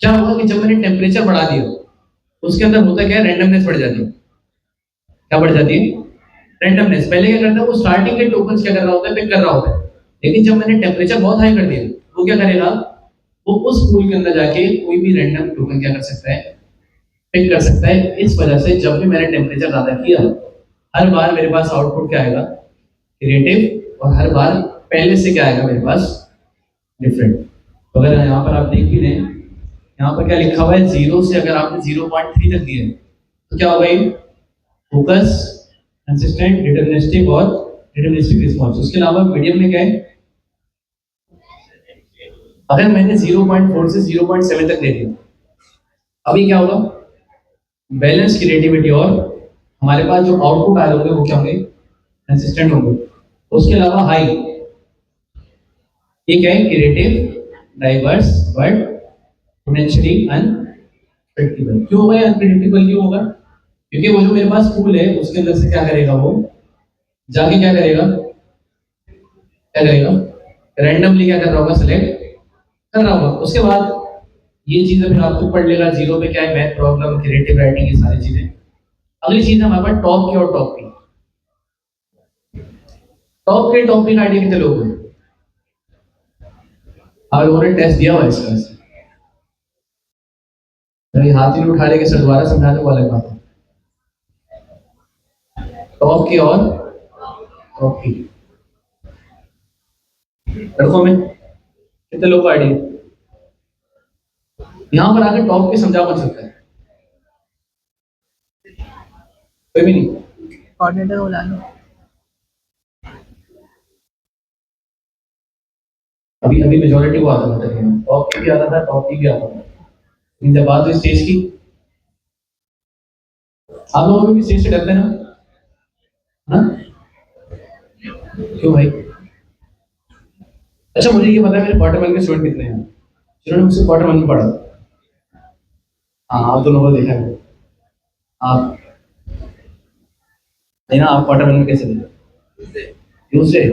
क्या होगा कि जब मैंने टेम्परेचर बढ़ा दिया, उसके अंदर होता क्या है, रैंडमनेस बढ़ जाती है। क्या बढ़ जाती है? रैंडमनेस। पहले क्या करता है, वो स्टार्टिंग के टोकन्स क्या कर रहा होता है, पिक कर रहा होता है। लेकिन जब मैंने टेम्परेचर बहुत हाई कर दिया, वो क्या करेगा, वो उस पूल के अंदर जाके कोई भी रैंडम टोकन क्या कर सकता है, पिक कर सकता है। इस वजह से जब भी मैंने टेम्परेचर ज्यादा किया, हर बार मेरे पास आउटपुट क्या आएगा, क्रिएटिव, और हर बार पहले से क्या आएगा मेरे पास, डिफरेंट। तो अगर यहाँ पर आप देख भी लें, यहाँ पर क्या लिखा हुआ है, 0 से अगर आपने 0.3 तक दिया है तो क्या होगा, ये फोकस, कंसिस्टेंट, डिटरमिनिस्टिक और डिटरमिनिस्टिक रिस्पॉन्स। उसके अलावा मीडियम में क्या है, अगर मैंने 0.4 से 0.7 तक ले लिया, अभी क्या होगा, बैलेंस क्रिएटिविटी और हमारे पास जो आउटपुट आ रहे होंगे वो क्या होंगे, कंसिस्टेंट होंगे। उसके अलावा हाई, ये क्या है, creative, diverse but potentially unpredictable. क्यों होगा ये अनप्रेडिक्टेबल, क्यों होगा, क्योंकि वो जो मेरे पास टूल है उसके अंदर से क्या करेगा, वो जाके क्या करेगा, रैंडमली क्या कर रहा होगा, सेलेक्ट कर रहा होगा। उसके बाद ये चीजें फिर आपको पढ़ लेगा, जीरो पे क्या है, मैथ प्रॉब्लम, क्रिएटिव राइटिंग, ये सारी चीजें। अगली चीज है हमारे पास टॉप की और टॉप की। टॉप की आइडिया कितने लोग हैं, आप लोगों ने टेस्ट दिया हुआ इसका, अभी हाथ ही नहीं उठा लेके सर दोबारा समझाने को अलग बात है। टॉप की और टॉप की लड़कों में कितने लोग का आइडिया, यहां पर आकर टॉप के समझा बन सकता है, कोई भी नहीं। कोऑर्डिनेटर बुला लो। अभी अभी मेजोरिटी को आता था, टॉप की भी आता था, टॉप की भी आता था, लेकिन जब बात हुई स्टेज की, आप लोगों को भी स्टेज से डरते हैं ना, हाँ? क्यों भाई? अच्छा मुझे ये पता है मेरे क्वार्टर 1 के स्टूडेंट कितने हैं, जिन्होंने मुझसे क्वार्टर 1 में पढ़ा। हाँ आप दोनों को देखा है, आप नहीं ना, आप क्वार्टर 1 में कैसे थे, दूसरे,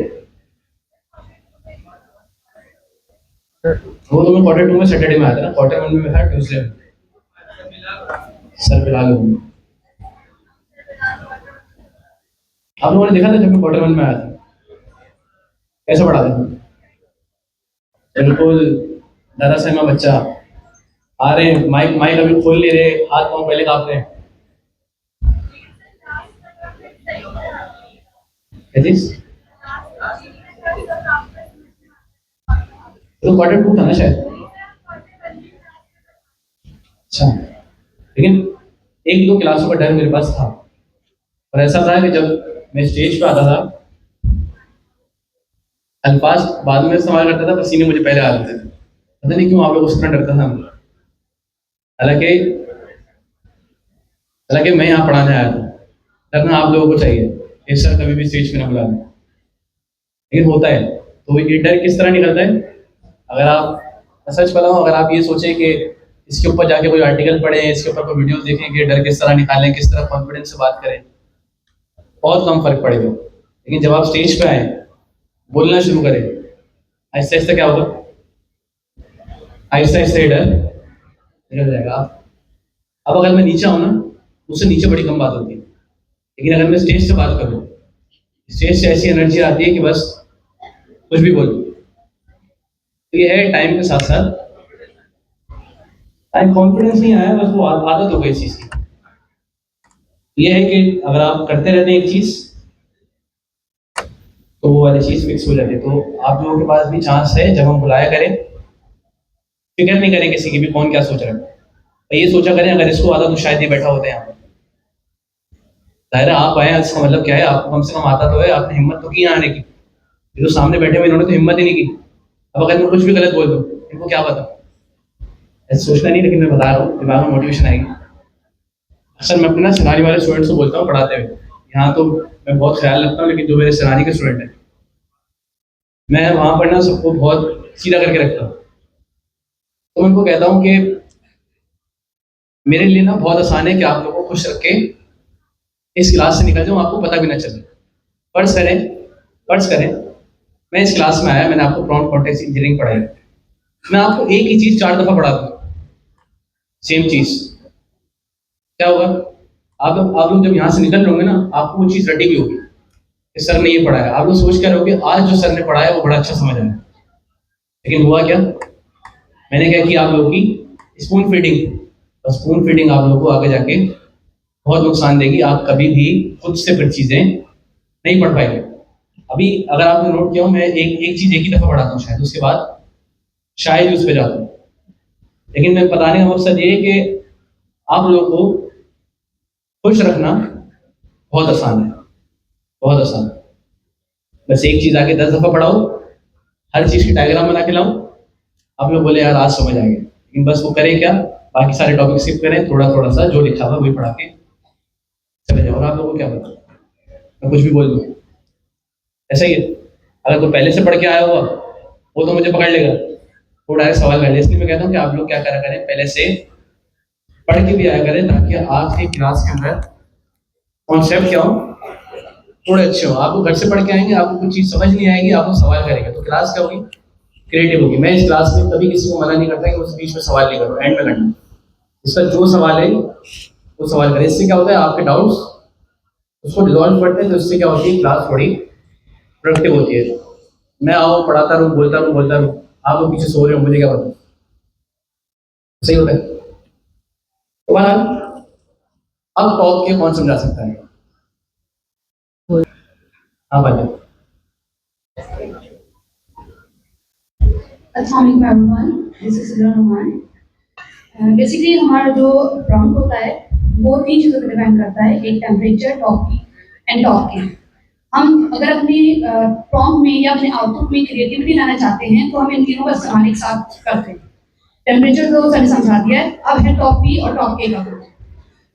वो तो मैं क्वार्टर 2 में सैटरडे में आया था ना, क्वार्टर 1 में मैं था ट्यूसडे में, सर फिलहाल आप लोगों ने देखा था जब मैं क्वार्टर 1 में आया था कैसे पढ़ा था, बिल्कुल दादा सहमा बच्चा, आ रहे हैं, माइक माइक अभी खोल नहीं रहे, हाथ पाँव पहले कांप रहे हैं, तो क्वार्टर 2 था ना शायद, अच्छा, लेकिन एक दो क्लासों का डर मेरे पास था, और ऐसा था कि जब मैं स्टेज पे आता था, अल्फाज बाद में इस्तेमाल करता था, पसीने मुझे पहले आ जाते थे, पता नहीं क्यों आप लोग उस तरह डरता था। हालांकि हालांकि मैं यहाँ पढ़ाने आया था, डरना आप लोगों को चाहिए, इस सर कभी भी स्टेज पे ना बुला दें, लेकिन होता है। तो ये डर किस तरह निकलता है, अगर आप सच बताऊं, अगर आप ये सोचें कि इसके ऊपर जाके कोई आर्टिकल पढ़ें, इसके ऊपर कोई वीडियो देखें कि डर किस तरह निकालें, किस तरह कॉन्फिडेंस से बात करें, बहुत कम फर्क पड़ेगा। लेकिन जब आप स्टेज पे आए, बोलना शुरू करें, आहिस्ता आहिस्ता क्या होगा, आहिस्ता आहिस्ता ये डर निकल जाएगा। अब अगर मैं नीचे आऊँ ना, उससे नीचे बड़ी कम बात होती है, लेकिन अगर मैं स्टेज से बात करूँ, स्टेज से ऐसी एनर्जी आती है कि बस कुछ भी बोलो। तो ये है टाइम के साथ साथ, टाइम कॉन्फिडेंस नहीं आया, बस वो आदत हो गई चीज की। ये है कि अगर आप करते रहते हैं एक चीज, तो वो वाली चीज फिक्स हो जाती है। तो आप लोगों के पास भी चांस है, जब हम बुलाया करें, फिक्र नहीं करें किसी की भी कौन क्या सोच रहा है, तो ये सोचा करें अगर इसको आता तो शायद ये बैठा होता है यहाँ पर। जाहिर है आप आए, इसका मतलब क्या है, आपको कम से कम आता तो है, आपने हिम्मत तो की आने की। ये जो सामने बैठे हुए इन्होंने तो हिम्मत ही नहीं की। अब अगर मैं कुछ भी गलत बोल दूँ, इनको क्या पता, ऐसे सोचना नहीं, लेकिन मैं बता रहा हूँ, दिमाग में मोटिवेशन आएगी। अक्सर मैं अपने ना सिनारी वाले स्टूडेंट्स को बोलता हूँ पढ़ाते हुए, यहाँ तो मैं बहुत ख्याल रखता हूँ, लेकिन जो मेरे सिनारी के स्टूडेंट हैं, मैं वहाँ पर ना सबको बहुत सीधा करके रखता हूँ। तो मैं उनको कहता हूँ कि मेरे लिए ना बहुत आसान है कि आप लोगों को खुश रख के इस क्लास से निकल जाऊँ, आपको पता भी ना चले। फर्ज करें मैं इस क्लास में आया, मैंने आपको प्रॉम्प्ट कॉन्टेक्स्ट इंजीनियरिंग पढ़ाई, मैं आपको एक ही चीज 4 दफा पढ़ा दूँ, सेम चीज, क्या होगा, आप लोग जब यहाँ से निकल रहे होंगे ना, आपको वो चीज रटी भी होगी कि सर ने ये पढ़ाया, आप लोग सोच कर रहोगे आज जो सर ने पढ़ाया वो बड़ा अच्छा समझ आया। लेकिन हुआ क्या, मैंने क्या किया, आप लोगों की स्पून फीडिंग, और स्पून फीडिंग आप लोगों को आगे जाके बहुत नुकसान देगी, आप कभी भी खुद से फिर चीजें नहीं पढ़ पाएंगे। अभी अगर आपने नोट किया हो, मैं एक चीज एक ही दफा पढ़ाता हूँ शायद, उसके बाद शायद उस पर जाता हूँ, लेकिन मैं बताने का मकसद ये है कि आप लोगों को खुश रखना बहुत आसान है, बहुत आसान है। बस एक चीज़ आके 10 दफ़ा पढ़ाओ, हर चीज़ की डायग्राम बना के लाऊं, आप लोग बोले यार आज समझ आ गया, लेकिन बस वो करें क्या, बाकी सारे टॉपिक स्किप करें, थोड़ा थोड़ा सा जो लिखा हुआ वही पढ़ा के चले जाओ। और आप लोगों को क्या पता, मैं कुछ भी बोल दूँ, ऐसा ही है। अगर कोई पहले से पढ़ के आया हुआ वो तो मुझे पकड़ लेगा, वो डायरेक्ट सवाल कर ले। इसलिए मैं कहता हूँ कि आप लोग क्या करा करें, पहले से पढ़ के भी आया करें, ताकि आज की क्लास के अंदर कॉन्सेप्ट क्या हो, थोड़े अच्छे हो। आपको घर से पढ़ के आएंगे, आपको कुछ चीज़ समझ नहीं आएगी, आपको सवाल करेंगे, तो क्लास क्या होगी, क्रिएटिव होगी। मैं इस क्लास में कभी किसी को मना नहीं करता कि उस बीच में सवाल नहीं करो, एंड में करना। उसका जो सवाल है वो सवाल करें। इससे क्या होता है, आपके डाउट्स उसको रिजॉल्व करते हैं, तो इससे क्या होती है, क्लास थोड़ी प्रोडक्टिव होती है। मैं आओ पढ़ाता रहूँ, बोलता रहूँ, आप लोग पीछे सो रहे हो, मुझे क्या पता, सही होता है। तो बहरहाल अब टॉप के कौन समझा सकता है? हाँ भाई। अस्सलाम everyone, this is Sidra Rahman. Basically हमारा जो प्रॉम्प्ट होता है वो 3 चीज़ों पर डिपेंड करता है, एक टेम्परेचर, टॉप एंड टॉप की। हम अगर अपनी प्रॉम्प्ट में या अपने आउटपुट में क्रिएटिविटी लाना चाहते हैं तो हम इन तीनों का इस्तेमाल एक साथ करते हैं। टेम्परेचर तो सर ने समझा दिया है, अब है टॉप पी और टॉप के का।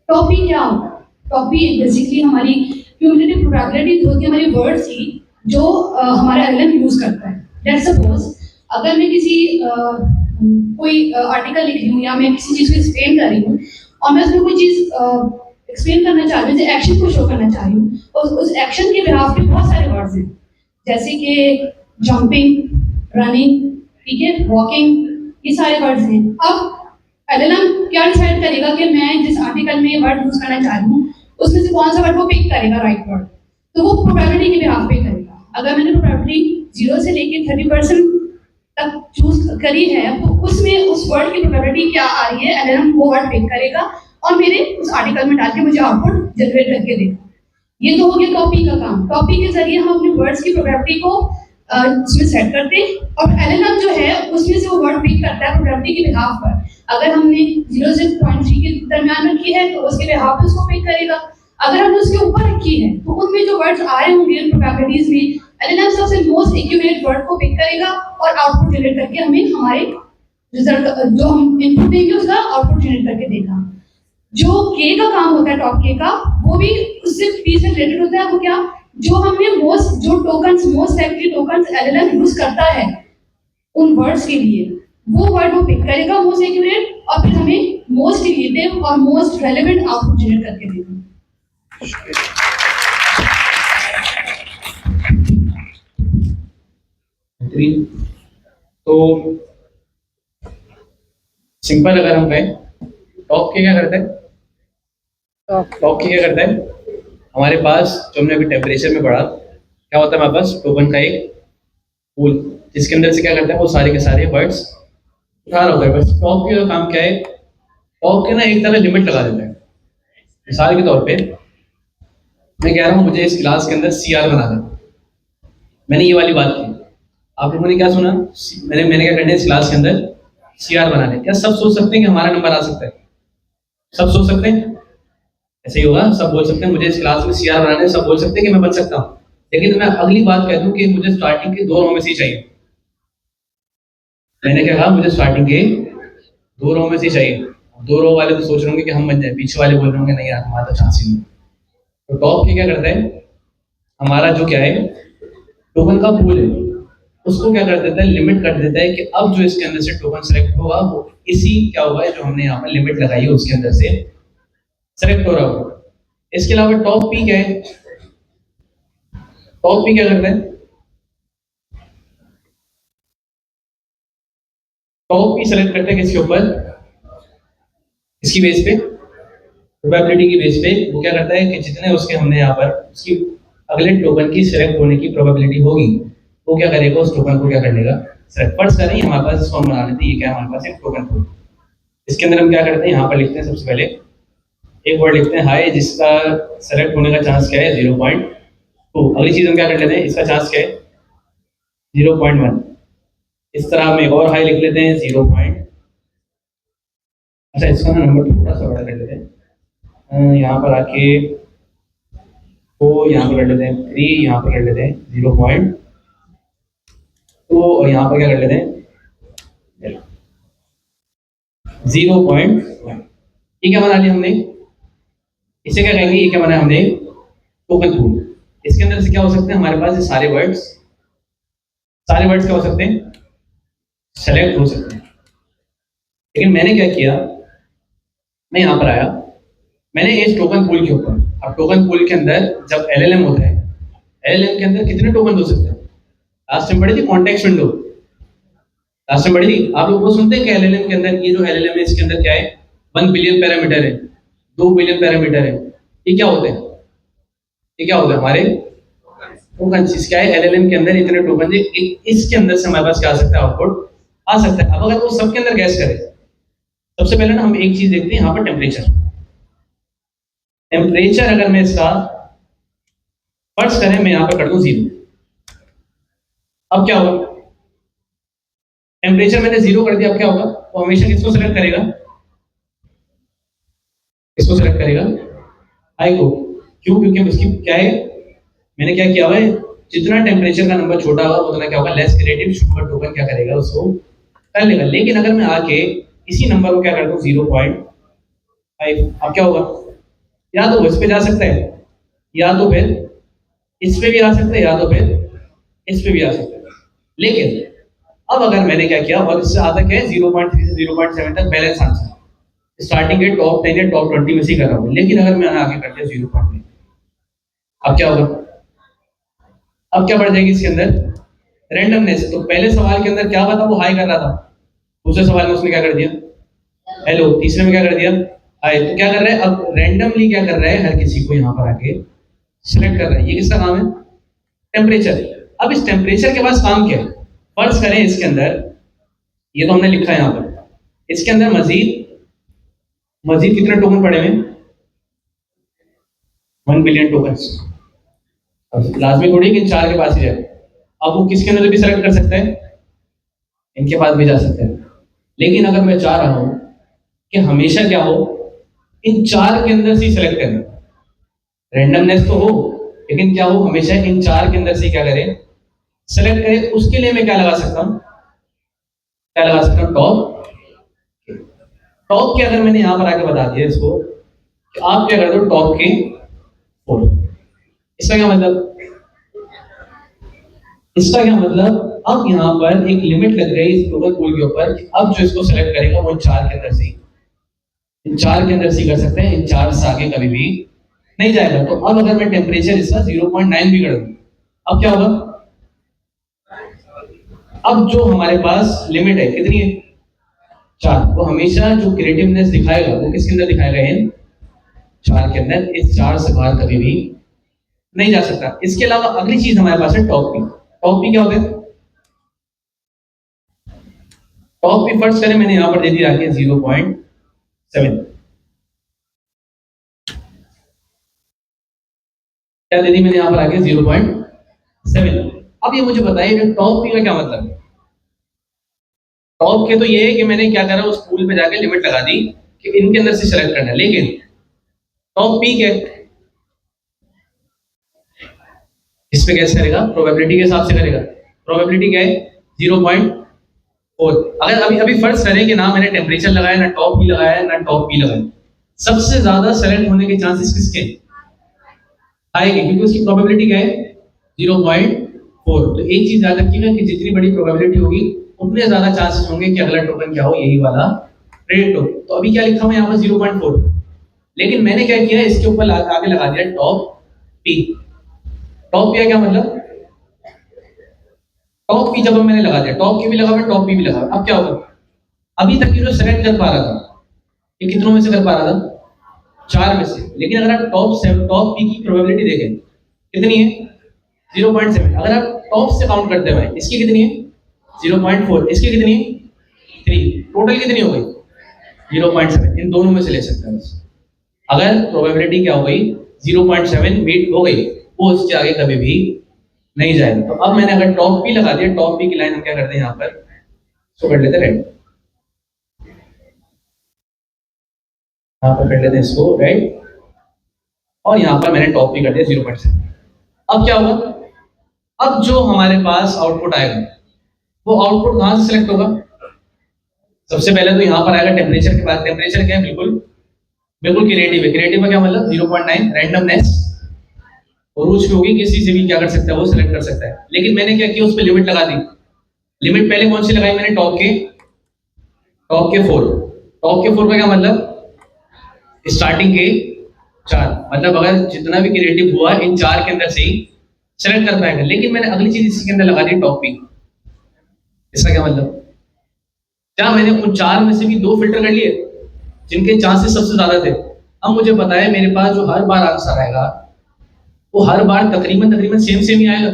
टॉप पी क्या होता है? टॉप पी बेसिकली हमारी क्यूमुलेटिव प्रोबेबिलिटी होती है हमारी वर्ड्स की, जो हमारा एलएलएम यूज करता है। लेट्स सपोज अगर मैं किसी कोई आर्टिकल लिख रही हूँ या मैं किसी चीज़ को एक्सप्लेन कर रही हूँ और मैं उसमें कोई चीज़ एक्सप्लेन करना चाह रही हूँ, एक्शन को शो करना चाह रही हूँ, और उस एक्शन के बिहाफ पे बहुत सारे वर्ड्स हैं, जैसे कि जंपिंग, रनिंग, ठीक है, वॉकिंग, ये सारे वर्ड्स हैं। अब एलएलएम क्या डिसाइड करेगा कि मैं जिस आर्टिकल में ये वर्ड यूज करना चाह रही हूँ उसमें से कौन सा वर्ड वो पिक करेगा, राइट वर्ड, तो वो प्रोबेबिलिटी के बिहाफ पे करेगा। अगर मैंने प्रोबेबिलिटी 0 से लेके 30% तक चूज करी है तो उसमें उस वर्ड की प्रोबेबिलिटी क्या आ रही है, एलएलएम वो वर्ड पिक करेगा और मेरे उस आर्टिकल में डाल के मुझे आउटपुट जनरेट करके देगा। ये तो हो गया टॉपी का काम। टॉपी के जरिए हम अपने वर्ड्स की प्रोबेबिलिटी को उसमें सेट करते हैं और एलएलएम जो है उसमें से वो वर्ड पिक करता है प्रोबेबिलिटी के बिहाफ पर। अगर हमने 0 से 0.3 के दरमियान रखी है तो उसके बिहाफ पे उसको पिक करेगा। अगर हमने उसके ऊपर रखी है तो उनमें जो वर्ड्स आ रहे होंगे प्रोबेबिलिटीज में, एलएलएम सबसे मोस्ट एक्यूरेट वर्ड को पिक करेगा और आउटपुट जनरेट करके हमें हमारे रिजल्ट जो हम इनपुट देंगे उसका आउटपुट जनरेट करके देगा। जो के का काम होता है, टॉप के का, वो भी उससे पी से रिलेटेड होता है। वो क्या, जो हमने जो tokens, most likely tokens LLM use करता है उन वर्ड्स के लिए, वो वर्ड वो पिक करेगा मोस्ट एक्यूरेट और फिर हमें मोस्ट क्रिएटिव और मोस्ट रेलेवेंट आउटपुट जनरेट करके देगा। तो सिंपल अगर हम कहें, टॉप के क्या करता है, टॉप के क्या करता है, हमारे पास जो हमने अभी टेम्परेचर में पढ़ा, क्या होता है हमारे पास टोकन का एक पूल, जिसके अंदर से क्या करता है वो सारे के सारे वर्ड्स उठा रहा होता है। बस टॉप के काम क्या है, टॉप के ना एक तरह लिमिट लगा देता है। मिसाल के तौर पे मैं कह रहा हूँ मुझे इस क्लास के अंदर CR बना दे, मैंने ये वाली बात की, आप लोगों ने क्या सुना, मैंने क्या करना है इस क्लास के अंदर CR बना दे। क्या सब सोच सकते हैं कि हमारा नंबर आ सकता है? सब सोच सकते हैं? ऐसे ही होगा, सब बोल सकते हैं मुझे इस क्लास में CR बनाना है, सब बोल सकते हैं कि मैं बन सकता हूँ। लेकिन मैं अगली बात कह दूं कि मुझे स्टार्टिंग के 2 रो में से ही चाहिए। मैंने क्या कहा, मुझे स्टार्टिंग के 2 रो में से ही चाहिए। 2 रो वाले तो सोच रहे होंगे कि हम बन जाए, पीछे वाले बोल रहे होंगे नहीं यार हमारा तो चांस ही नहीं। तो टॉप के क्या करता है, हमारा जो क्या है टोकन का पूल है, उसको क्या कर देता है, लिमिट कर देता है कि अब जो इसके अंदर से टोकन सेलेक्ट होगा वो इसी क्या होगा जो हमने यहाँ पर लिमिट लगाई है उसके अंदर से सेलेक्ट हो रहा होगा। इसके अलावा टॉप पी क्या है, टॉप पी क्या करता है, टॉप पी सेलेक्ट करते हैं किसके ऊपर, इसकी बेस पे, प्रोबेबिलिटी की बेस पे। वो क्या करता है कि जितने उसके हमने यहाँ पर उसकी अगले टोकन की सिलेक्ट होने की प्रोबेबिलिटी होगी वो क्या करेगा, उस टोकन को क्या कर लेगा, सिलेक्ट। फर्स्ट करें हमारे पास फॉर्म बना लेते हैं, ये क्या हमारे पास एक टोकन कोड, इसके अंदर हम क्या करते हैं, यहाँ पर लिखते हैं सबसे पहले एक वर्ड लिखते हैं हाई, जिसका सेलेक्ट होने का चांस क्या है 0.2। अगली चीज हम क्या कर लेते हैं, इसका चांस क्या है 0.1। इस तरह हम एक और हाई लिख लेते हैं 0. अच्छा इसका ना नंबर थोड़ा सा बड़ा कर लेते हैं, यहाँ पर आके 4 यहाँ पर कर लेते हैं, 3 यहाँ पर कर लेते हैं 0.2 और यहाँ पर क्या कर लेते हैं 0.1। ये क्या बना लिया हमने, इसे क्या कहेंगे, ये क्या बनाया हमने, टोकन पूल। इसके अंदर से क्या हो सकते हैं हमारे पास, ये सारे वर्ड्स क्या हो सकते हैं, सेलेक्ट हो सकते हैं। लेकिन मैंने क्या किया, मैं यहाँ पर आया, मैंने इस टोकन पूल के ऊपर, अब टोकन पूल के अंदर जब एलएलएम होता है, एलएलएम के अंदर कितने टोकन हो सकते हैं, लास्ट टाइम पढ़ी थी कॉन्टेक्स्ट विंडो, लास्ट टाइम पढ़ी थी आप लोग, वो सुनते हैं कि एलएलएम के अंदर, ये जो एलएलएम है इसके अंदर क्या है, 1 बिलियन पैरामीटर है, 2 बिलियन पैरामीटर है। ये क्या होते हैं, ये क्या होता है हमारे टोकन। क्या है, एलएलएम के अंदर इतने टोकन है, इसके अंदर से हमारे पास क्या आ सकता है, आउटपुट आ सकता है। अब अगर वो सबके अंदर गैस करें, सबसे पहले ना हम एक चीज देखते हैं यहाँ पर, टेम्परेचर। टेम्परेचर अगर मैं इसका फर्स्ट करें, मैं यहाँ पर कर दूं 0, अब क्या होगा, टेम्परेचर मैंने 0 कर दिया, अब क्या होगा, वो हमेशा किसको सेलेक्ट करेगा, किसको सेलेक्ट करेगा, आई को। क्यों, क्योंकि उसकी क्या है, मैंने क्या किया हुआ है, जितना टेम्परेचर का नंबर छोटा होगा उतना क्या होगा, लेस क्रिएटिव सुपर टोकन क्या करेगा, उसको कर लेगा। लेकिन अगर मैं आके इसी नंबर को क्या कर दूं 0.5, अब क्या होगा, या तो इस पे जा सकता है, या तो फिर इस पे भी आ सकता है, या तो फिर इस पे भी आ सकता है। लेकिन अब अगर मैंने क्या किया, और इससे आता क्या है 0.3 से 0.7 तक बैलेंस आंसर, स्टार्टिंग के टॉप 10 या टॉप 20 में से कर रहा हूँ। लेकिन अगर मैंने आगे कर दिया 0.9, अब क्या होगा, अब क्या बढ़ जाएगी इसके अंदर, रैंडमनेस। तो पहले सवाल के अंदर क्या हुआ था, वो हाई कर रहा था, दूसरे सवाल में उसने क्या कर दिया, हेलो, तीसरे में क्या कर दिया, हाई। तो क्या कर रहा है, अब रैंडमली क्या कर रहा है, हर किसी को यहाँ पर आके सिलेक्ट कर रहा है। ये किसका काम है, टेम्परेचर। अब इस टेम्परेचर के पास काम क्या है, फर्ज करें इसके अंदर, ये तो हमने लिखा है यहाँ पर, इसके अंदर मजीद कितने टोकन पड़े हुए हैं, 1 बिलियन टोकन। अब लाजमी थोड़ी कि इन 4 के पास ही जाए, अब वो किसके अंदर भी सेलेक्ट कर सकता है, इनके पास भी जा सकता है। लेकिन अगर मैं चाह रहा हूं कि हमेशा क्या हो, इन 4 के अंदर से सेलेक्ट करना, रैंडमनेस तो हो, लेकिन क्या हो, हमेशा इन 4 के अंदर से क्या करें, सेलेक्ट करें। उसके लिए मैं क्या लगा सकता हूं, क्या लगा सकता हूं, टॉप। टॉप के अगर मैंने यहां पर आके बता दिया इसको कि आप क्या कर दो, टॉप के 4। इसका क्या मतलब, इसका क्या मतलब, अब यहाँ पर एक लिमिट लग रही है इस टोकन पूल के ऊपर, अब जो इसको सेलेक्ट करेगा वो 4 के अंदर से, इन 4 के अंदर से कर सकते हैं, इन 4 से आगे कभी भी नहीं जाएगा। तो अब अगर मैं टेम्परेचर इसका 0.9 भी कर दूं, अब क्या होगा, अब जो हमारे पास लिमिट है कितनी है, 4, वो हमेशा जो क्रिएटिवनेस दिखाएगा वो किसके अंदर दिखाएगा, इन 4 के अंदर। इस 4 से बाहर कभी भी नहीं जा सकता। इसके अलावा अगली चीज हमारे पास है टॉप पी। टॉप पी क्या होता है, टॉप पी फर्स्ट करें, मैंने यहां पर दे दी आके 0.7, क्या दे दी मैंने यहां पर आके 0.7। अब ये मुझे बताइए टॉप पी का क्या मतलब है। टॉप के तो ये है कि मैंने क्या करा, उस पूल पे जाके लिमिट लगा दी कि इनके अंदर से सेलेक्ट करना है। लेकिन टॉप पी क्या, इस पे कैसे करेगा, प्रोबेबिलिटी के हिसाब से करेगा। प्रोबेबिलिटी क्या है, 0.4। अगर अभी अभी फर्ज करें कि ना मैंने टेम्परेचर लगाया, ना टॉप पी लगाया, ना टॉप पी लगाया, सबसे ज्यादा सेलेक्ट होने के चांसेस किसके आएंगे, क्योंकि उसकी प्रोबेबिलिटी क्या है 0.4। तो एक चीज याद रखिएगा कि जितनी बड़ी प्रोबेबिलिटी होगी उतने ज्यादा चांसेस होंगे कि अगला टोकन क्या हो, यही वाला प्रेडिक्ट हो। तो अभी क्या लिखा हुआ है यहाँ पर 0.4, लेकिन मैंने क्या किया, इसके ऊपर आगे लगा दिया टॉप पी। टॉप पी क्या मतलब, टॉप पी जब मैंने लगा दिया, टॉप की भी लगा हुआ, टॉप पी भी लगा हुआ, अब क्या होगा, अभी तक ये जो सेलेक्ट कर पा रहा था, ये कितनों में से कर पा रहा था, 4 में से। लेकिन अगर आप टॉप पी की प्रोबेबिलिटी देखें कितनी है, 0.7। अगर आप टॉप से काउंट करते हुए, इसकी कितनी है 0.4, इसकी कितनी है 3, टोटल कितनी हो गई 0.7। इन दोनों में से ले सकते हैं बस। अगर प्रोबेबिलिटी क्या हो गई 0.7 मीट हो गई, वो उसके आगे कभी भी नहीं जाएगा। तो अब मैंने अगर टॉप पी लगा दिया, टॉप पी की लाइन हम क्या करते हैं यहाँ पर, इसको कर लेते हैं रेड, यहाँ पर कर लेते हैं इसको रेड। और यहाँ पर मैंने टॉप भी कर दिया 0.7। अब क्या होगा, अब जो हमारे पास आउटपुट आएगा वो आउटपुट कहाँ से सिलेक्ट होगा। सबसे पहले तो यहाँ पर आएगा टेम्परेचर के बाद। टेम्परेचर क्या है, बिल्कुल बिल्कुल क्रिएटिव है। क्रिएटिव का क्या मतलब 0.9 रैंडमनेस, और रुचि होगी, किसी से भी क्या कर सकता है, वो सिलेक्ट कर सकता है। लेकिन मैंने क्या किया, उस पर लिमिट लगा दी। लिमिट पहले कौन सी लगाई मैंने, टॉप के 4। टॉप के 4 का क्या मतलब, स्टार्टिंग के 4, मतलब अगर जितना भी क्रिएटिव हुआ इन 4 के अंदर से ही सेलेक्ट कर पाएगा। लेकिन मैंने अगली चीज इसी के अंदर लगा दी, टॉप पी। इसका क्या मतलब, क्या मैंने उन 4 में से भी 2 फिल्टर कर लिए जिनके चांसेस सबसे ज्यादा थे। अब मुझे पता है मेरे पास जो हर बार आंसर आएगा वो हर बार तकरीबन सेम ही आएगा।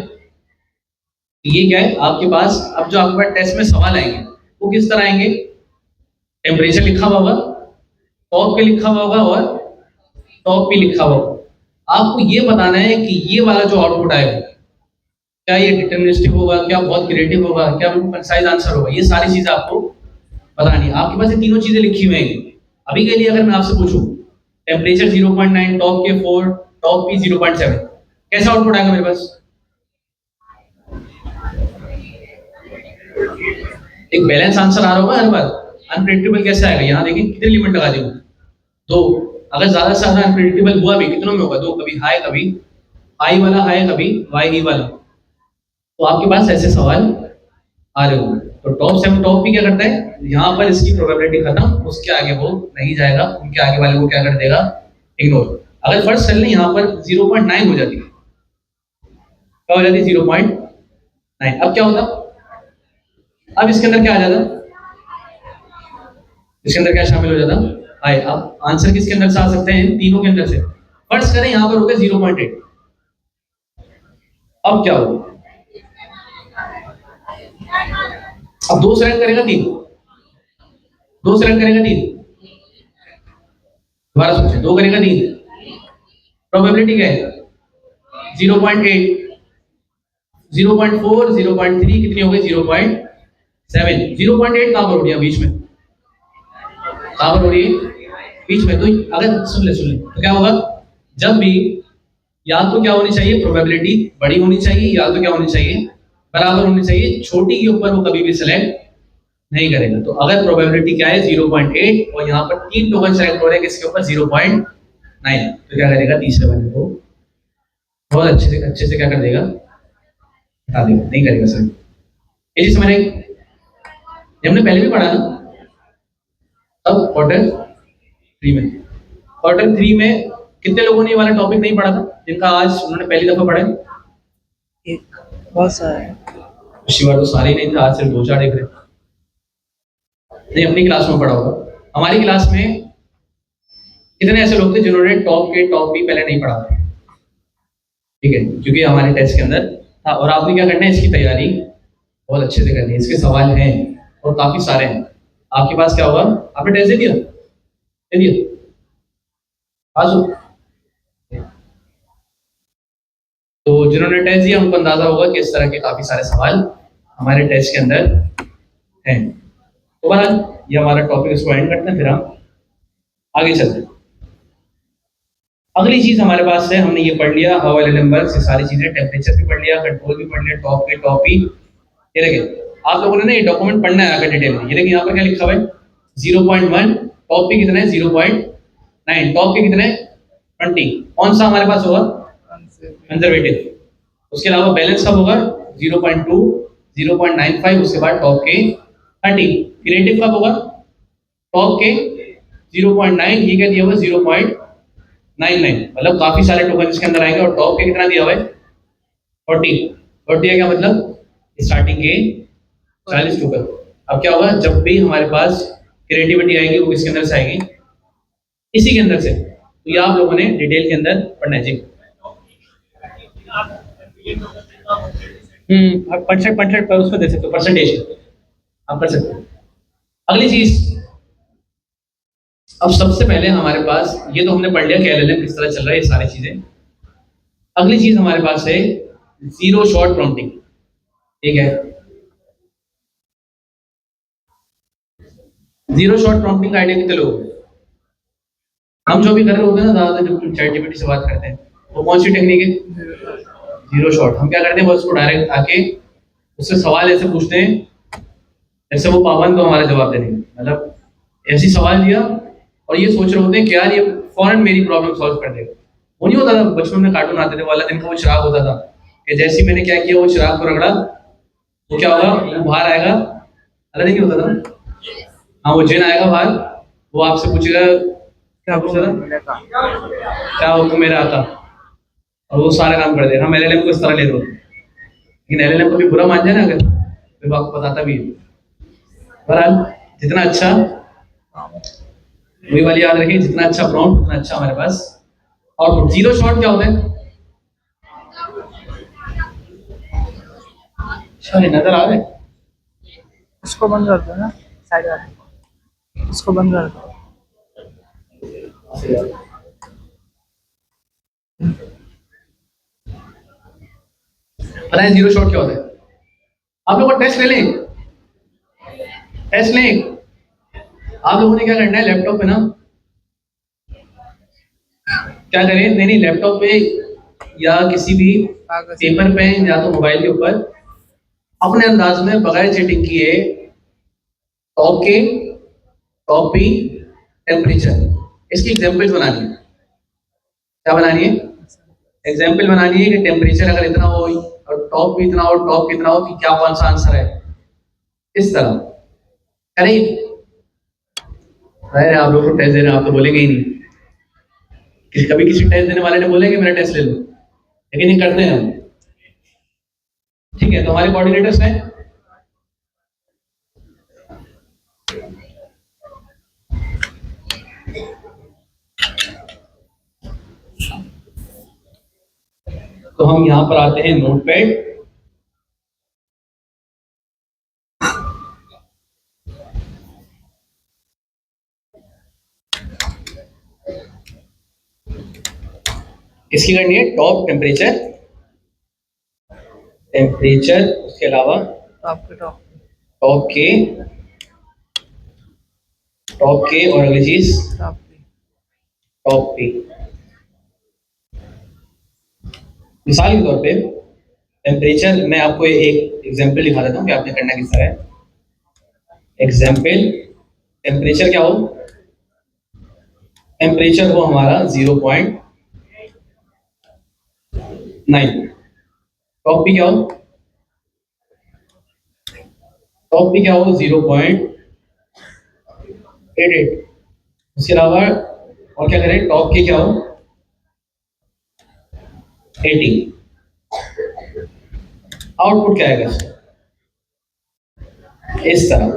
ये क्या है आपके पास, अब जो आपके पास टेस्ट में सवाल आएंगे वो किस तरह आएंगे, टेम्परेचर लिखा हुआ होगा, टॉप पे लिखा हुआ होगा और टॉप पे लिखा हुआ होगा। आपको ये बताना है कि ये वाला जो आउटपुट आएगा क्या ये डिटरमिनिस्टिक होगा, क्या बहुत क्रिएटिव होगा, क्या बिल्कुल कंसाइज आंसर होगा। ये सारी चीजें आपको बतानी है। आपके पास ये तीनों चीजें लिखी हुई हैं। अभी के लिए अगर मैं आपसे पूछूं टेम्परेचर 0.9, टॉप के 4, टॉप पी 0.7, कैसा आउटपुट आएगा मेरे पास, एक बैलेंस आंसर आ रहा होगा हर बार। अनप्रेडिक्टेबल कैसे आएगा, यहाँ देखिए कितनी लिमिट लगा दी, 2। अगर ज्यादा से ज्यादा अनप्रेडिक्टेबल हुआ भी कितनों में होगा, 2। कभी हाई, कभी हाई वाला हाई, कभी वाई ही वाला। तो आपके पास ऐसे सवाल आ रहे होंगे। तो टॉप भी क्या करता है, यहाँ पर इसकी प्रोबेबिलिटी खत्म, उसके आगे वो नहीं जाएगा, उनके आगे वाले को क्या कर देगा, इग्नोर। अगर फर्स्ट सेल ने यहाँ पर 0.9 हो जाती है, क्या हो जाती है 0.9। अब क्या होता, अब इसके अंदर क्या आ जाता, इसके अंदर क्या शामिल हो जाता, हाई। अब आंसर किसके अंदर से आ सकते हैं, तीनों के अंदर से। फर्स्ट करें यहाँ पर हो गया 0.8। अब क्या होगा, अब 2 सेलेक्ट करेगा 3, 2 सेलेक्ट करेगा 3, दोबारा सोचें, 2 करेगा 3, प्रोबेबिलिटी क्या है 0.8, 0.4, 0.3, कितनी हो गई 0.7। 0.8 कहां पर हो रही है बीच में, कहां पर हो रही है बीच में। तो अगर सुन ले तो क्या होगा, जब भी या तो क्या होनी चाहिए, प्रोबेबिलिटी बड़ी होनी चाहिए, या तो क्या होनी चाहिए, बराबर होनी चाहिए। छोटी के ऊपर वो कभी भी सिलेक्ट नहीं करेगा। तो अगर प्रोबेबिलिटी क्या है 0.8 और यहाँ पर 3 टोकन सेलेक्ट हो रहे हैं किसके ऊपर 0.9, तो क्या करेगा, तीसरे वाले को बहुत अच्छे से क्या कर देगा, हटा देगा, नहीं करेगा सर। ये चीज समझ आई, ये हमने पहले भी पढ़ा ना। अब क्वार्टर 3 में, क्वार्टर 3 में कितने लोगों ने ये वाला टॉपिक नहीं पढ़ा था, जिनका आज उन्होंने पहली दफा पढ़ा है, एक बहुत सारा है। पिछली बार तो सारे ही नहीं थे, आज सिर्फ 2-4 देख रहे नहीं। अपनी क्लास में पढ़ा होगा। हमारी क्लास में कितने ऐसे लोग थे जिन्होंने टॉप भी पहले नहीं पढ़ा था, ठीक है, क्योंकि हमारे टेस्ट के अंदर था। और आपने क्या करना है, इसकी तैयारी बहुत अच्छे से करनी है। इसके सवाल हैं और काफी सारे हैं। आपके पास क्या होगा, आपने टेस्ट दे दिया, पास हो। तो जिन्होंने टेस्ट दिया उनको अंदाजा होगा कि इस तरह के काफी सारे सवाल हमारे टेस्ट के अंदर हैं। तो बहरहाल ये हमारा टॉपिक, इसको एंड करते हैं, फिर हम आगे चलते हैं। अगली चीज हमारे पास है, हमने ये पढ़ लिया हाउ एलएलएम वर्क्स, ये सारी चीजें, टेम्परेचर भी पढ़ लिया, कंट्रोल भी पढ़ लिया, टॉप ही। ये देखिए आप लोगों ने ना ये डॉक्यूमेंट पढ़ना है आगे डिटेल में। ये देखिए यहाँ पर क्या लिखा हुआ है 0.1, टॉप पे कितना है 0.9, टॉप पे कितना है 20। कौन सा हमारे पास होगा, कंजर्वेटिव। उसके अलावा बैलेंस कब होगा 0.2, 0.95, उसके बाद टॉप के 30। क्रिएटिव कब होगा, टॉप के 0.9, ये क्या दिया हुआ 0.99, मतलब काफी सारे टोकन इसके अंदर आएंगे। और टॉप के कितना दिया हुआ है 40 है, क्या मतलब स्टार्टिंग के 40 टोकन। अब क्या होगा, जब भी हमारे पास क्रिएटिविटी आएगी वो किसके अंदर से आएगी, इसी के अंदर से। तो ये आप लोगों ने डिटेल के अंदर पढ़ना है जी। परसेंट पर उसको दे सकते हो, परसेंटेज आप कर सकते हो। अगली चीज, अब सबसे पहले हमारे पास ये तो हमने पढ़ लिया कि एलएलएम किस तरह चल रहा है, ये सारी चीजें। अगली चीज हमारे पास है जीरो शॉट प्रॉम्प्टिंग, ठीक है। जीरो शॉट प्रॉम्प्टिंग का आइडिया कितने लोग, हम जो भी कर रहे होते हैं ना, ज़्यादातर जब चैट जीपीटी से बात करते हैं, वो कौन सी टेक्निक है? Zero shot. हम क्या करते हैं, बस उसको डायरेक्ट आके उससे सवाल ऐसे पूछते हैं जैसे वो पाबंद तो हमारा जवाब देने में। मतलब ऐसी सवाल दिया और ये सोच रहे होते हैं कि यार ये फौरन मेरी प्रॉब्लम सॉल्व कर देगा। वो नहीं होता था बचपन में कार्टून आते थे वाला दिन का, वो चिराग होता था कि जैसे ही मैंने क्या किया वो चिराग को रगड़ा तो क्या होगा, वो बाहर आएगा। अलग नहीं होता था? हाँ, वो जिन आएगा बाहर, वो आपसे पूछेगा क्या पूछ रहा था, क्या हुक्म मेरा आता, और वो सारा काम कर देगा। हम एलएलएम को इस तरह ले रहे होते हैं, लेकिन एलएलएम को भी बुरा मान जाए ना अगर, फिर वो आपको बताता भी है। बहरहाल जितना अच्छा, वही वाली याद रखिए, जितना अच्छा प्रॉम्प्ट उतना अच्छा हमारे पास। और जीरो शॉट क्या होता है? शायद नजर आ रहे हैं? उसको बंद कर दो ना, साइड वाले उसको बंद कर दो। पता है जीरो शॉट क्या होता है? आप लोगों को टेस्ट ले लें, टेस्ट लें। आप लोगों ने क्या करना है, लैपटॉप पे ना क्या करें, नहीं लैपटॉप पे या किसी भी पेपर पे या तो मोबाइल के ऊपर अपने अंदाज में बगैर चीटिंग किए टॉप के, टॉप पी, टेम्परेचर, इसकी एग्जांपल्स बनानी है। क्या बनानी है? एग्जाम्पल बनानी है कि टेम्परेचर अगर इतना हो और टॉप भी इतना हो, टॉप कितना हो, कि क्या कौन सा आंसर है। इस तरह अरे अरे आप लोग को टेस्ट दे रहे हैं, आप तो बोलेंगे ही नहीं। कभी किसी टेस्ट देने वाले ने बोलेंगे मेरा टेस्ट ले लो, लेकिन ये करते हैं हम। ठीक है, तो हमारे कोऑर्डिनेटर्स हैं, तो हम यहां पर आते हैं नोटपैड। किसकी करनी है? टॉप, टेम्परेचर, टेम्परेचर, उसके अलावा टॉप टॉप टॉप के, टॉप के और अगली चीज टॉप टॉप पे। मिसाल के तौर पे टेम्परेचर, मैं आपको एक एग्जांपल दिखा देता हूँ कि आपने करना किस तरह है। एग्जांपल, टेम्परेचर क्या हो? टेम्परेचर हो हमारा 0.9। टॉप पे क्या हो? टॉप पे क्या हो? 0.88। उसके अलावा और क्या करें? टॉप के क्या हो? 80। आउटपुट क्या आएगा इस तरह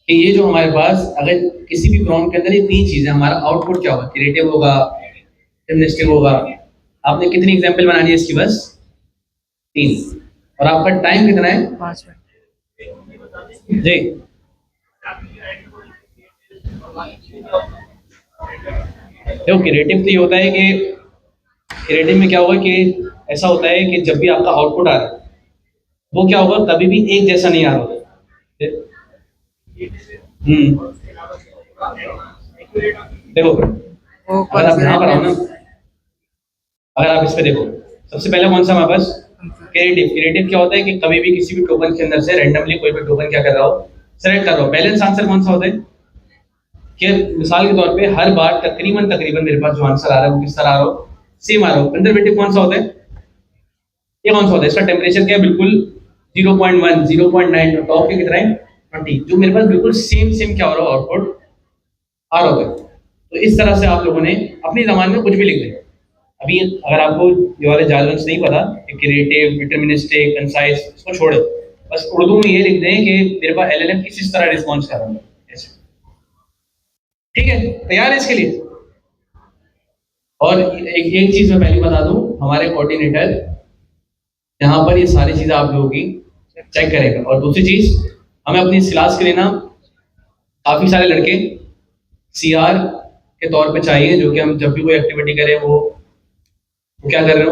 कि ये जो हमारे पास अगर किसी भी प्रॉम्प्ट के अंदर ये तीन चीजें, हमारा आउटपुट क्या होगा? क्रिएटिव होगा, डिटरमिनिस्टिक होगा। आपने कितनी एग्जांपल बनानी है इसकी? बस 3। और आपका टाइम कितना है? 5 मिनट। जी, देखो क्रिएटिव तो ये होता है कि क्रिएटिव में क्या होगा कि ऐसा होता है कि जब भी आपका आउटपुट आ रहा है वो क्या होगा, कभी भी एक जैसा नहीं आ रहा होता। देखो अगर आप यहाँ पर आओ ना, अगर आप इस पे देखो, सबसे पहले कौन सा हमारे पास? क्रिएटिव। क्रिएटिव क्या होता है कि कभी भी किसी भी टोकन के अंदर से रैंडमली कोई भी टोकन क्या कर रहा हो, सेलेक्ट कर रहा हो। बैलेंस आंसर कौन सा होता है कि मिसाल के तौर पे हर बार तकरीबन मेरे पास जो आंसर आ रहा है वो किस तरह आ रहा हो? सेम आ रहा हो। कंजर्वेटिव कौन सा होता है? ये कौन सा होता है? इसका टेम्परेचर क्या है? बिल्कुल 0.1, 0.9, टॉप के कितना है? 20। जो मेरे पास बिल्कुल सेम क्या हो रहा हो, आउटपुट आ रहा होगा। तो इस तरह से आप लोगों ने अपनी जबान में कुछ भी लिख दें। अभी अगर आपको ये वाले जार्गन्स नहीं पता, क्रिएटिव, डिटरमिनिस्टिक, कंसाइज, इसको छोड़े, बस उर्दू में ये लिख दें कि मेरे पास एलएलएम किस तरह रिस्पॉन्स कर रहा है। ठीक है, तैयार है इसके लिए? और एक चीज मैं पहले बता दूं, हमारे कोऑर्डिनेटर यहाँ पर ये सारी चीजें आप लोगों की चेक करेगा। और दूसरी चीज, हमें अपनी इस क्लास के लिए ना काफी सारे लड़के सीआर के तौर पे चाहिए, जो कि हम जब भी कोई एक्टिविटी करें वो क्या कर रहे हो,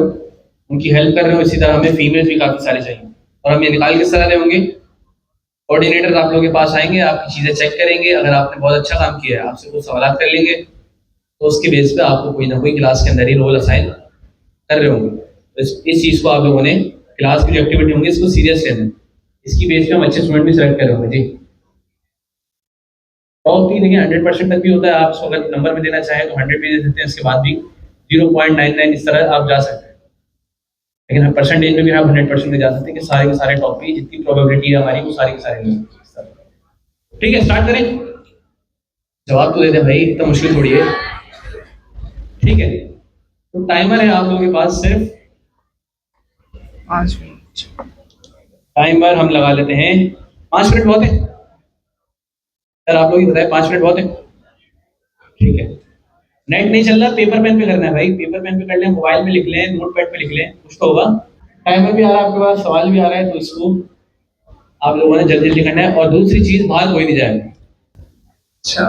उनकी हेल्प कर रहे हो। इसी तरह हमें फीमेल्स भी काफी सारे चाहिए। और हम ये निकाल किस तरह रहे होंगे? कोऑर्डिनेटर आप लोगों के पास आएंगे, आपकी चीजें चेक करेंगे, अगर आपने बहुत अच्छा काम किया है आपसे कुछ सवाल कर लेंगे, तो उसके बेस पे आपको कोई ना कोई क्लास के अंदर ही रोल असाइन कर रहे होंगे। तो इस चीज़ को आप लोगों ने क्लास की जो एक्टिविटी होंगी इसको सीरियस लेना है। इसकी बेस पे हम अच्छे स्टूडेंट भी सेलेक्ट कर रहे होंगे जी। टॉप भी देखिए 100% तक भी होता है, आप उसको अगर नंबर में देना चाहें तो 100 भी दे सकते हैं, इसके बाद भी 0.99 इस तरह आप जा सकते हैं। लेकिन हम परसेंटेज में भी आप 100% में जा सकते हैं कि सारे के सारे टॉप की जितनी प्रोबेबिलिटी है हमारी वो सारी के सारे नहीं। ठीक है, स्टार्ट करें। जवाब तो दे दे भाई, इतना मुश्किल थोड़ी है। ठीक है, तो टाइमर है आप लोगों के पास सिर्फ 5 मिनट। टाइमर हम लगा लेते हैं 5 मिनट बहुत है सर, आप लोग ही बताएं 5 मिनट बहुत है। ठीक है, नेट नहीं चल रहा, पेपर पेन पे करना है भाई, पेपर पेन पे कर लें, मोबाइल में लिख लें, नोट पैड पे लिख लें, कुछ तो होगा। टाइमर भी आ रहा है आपके पास, सवाल भी आ रहा है, तो इसको आप लोगों ने जल्दी जल्दी करना है। और दूसरी चीज, बाहर कोई नहीं जाएगा। अच्छा,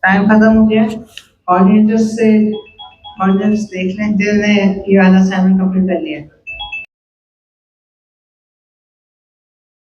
टाइम खत्म हो गया। ऑर्डिनेटर्स देख लें जिन्होंने ये वाला असाइनमेंट कंप्लीट कर लिया।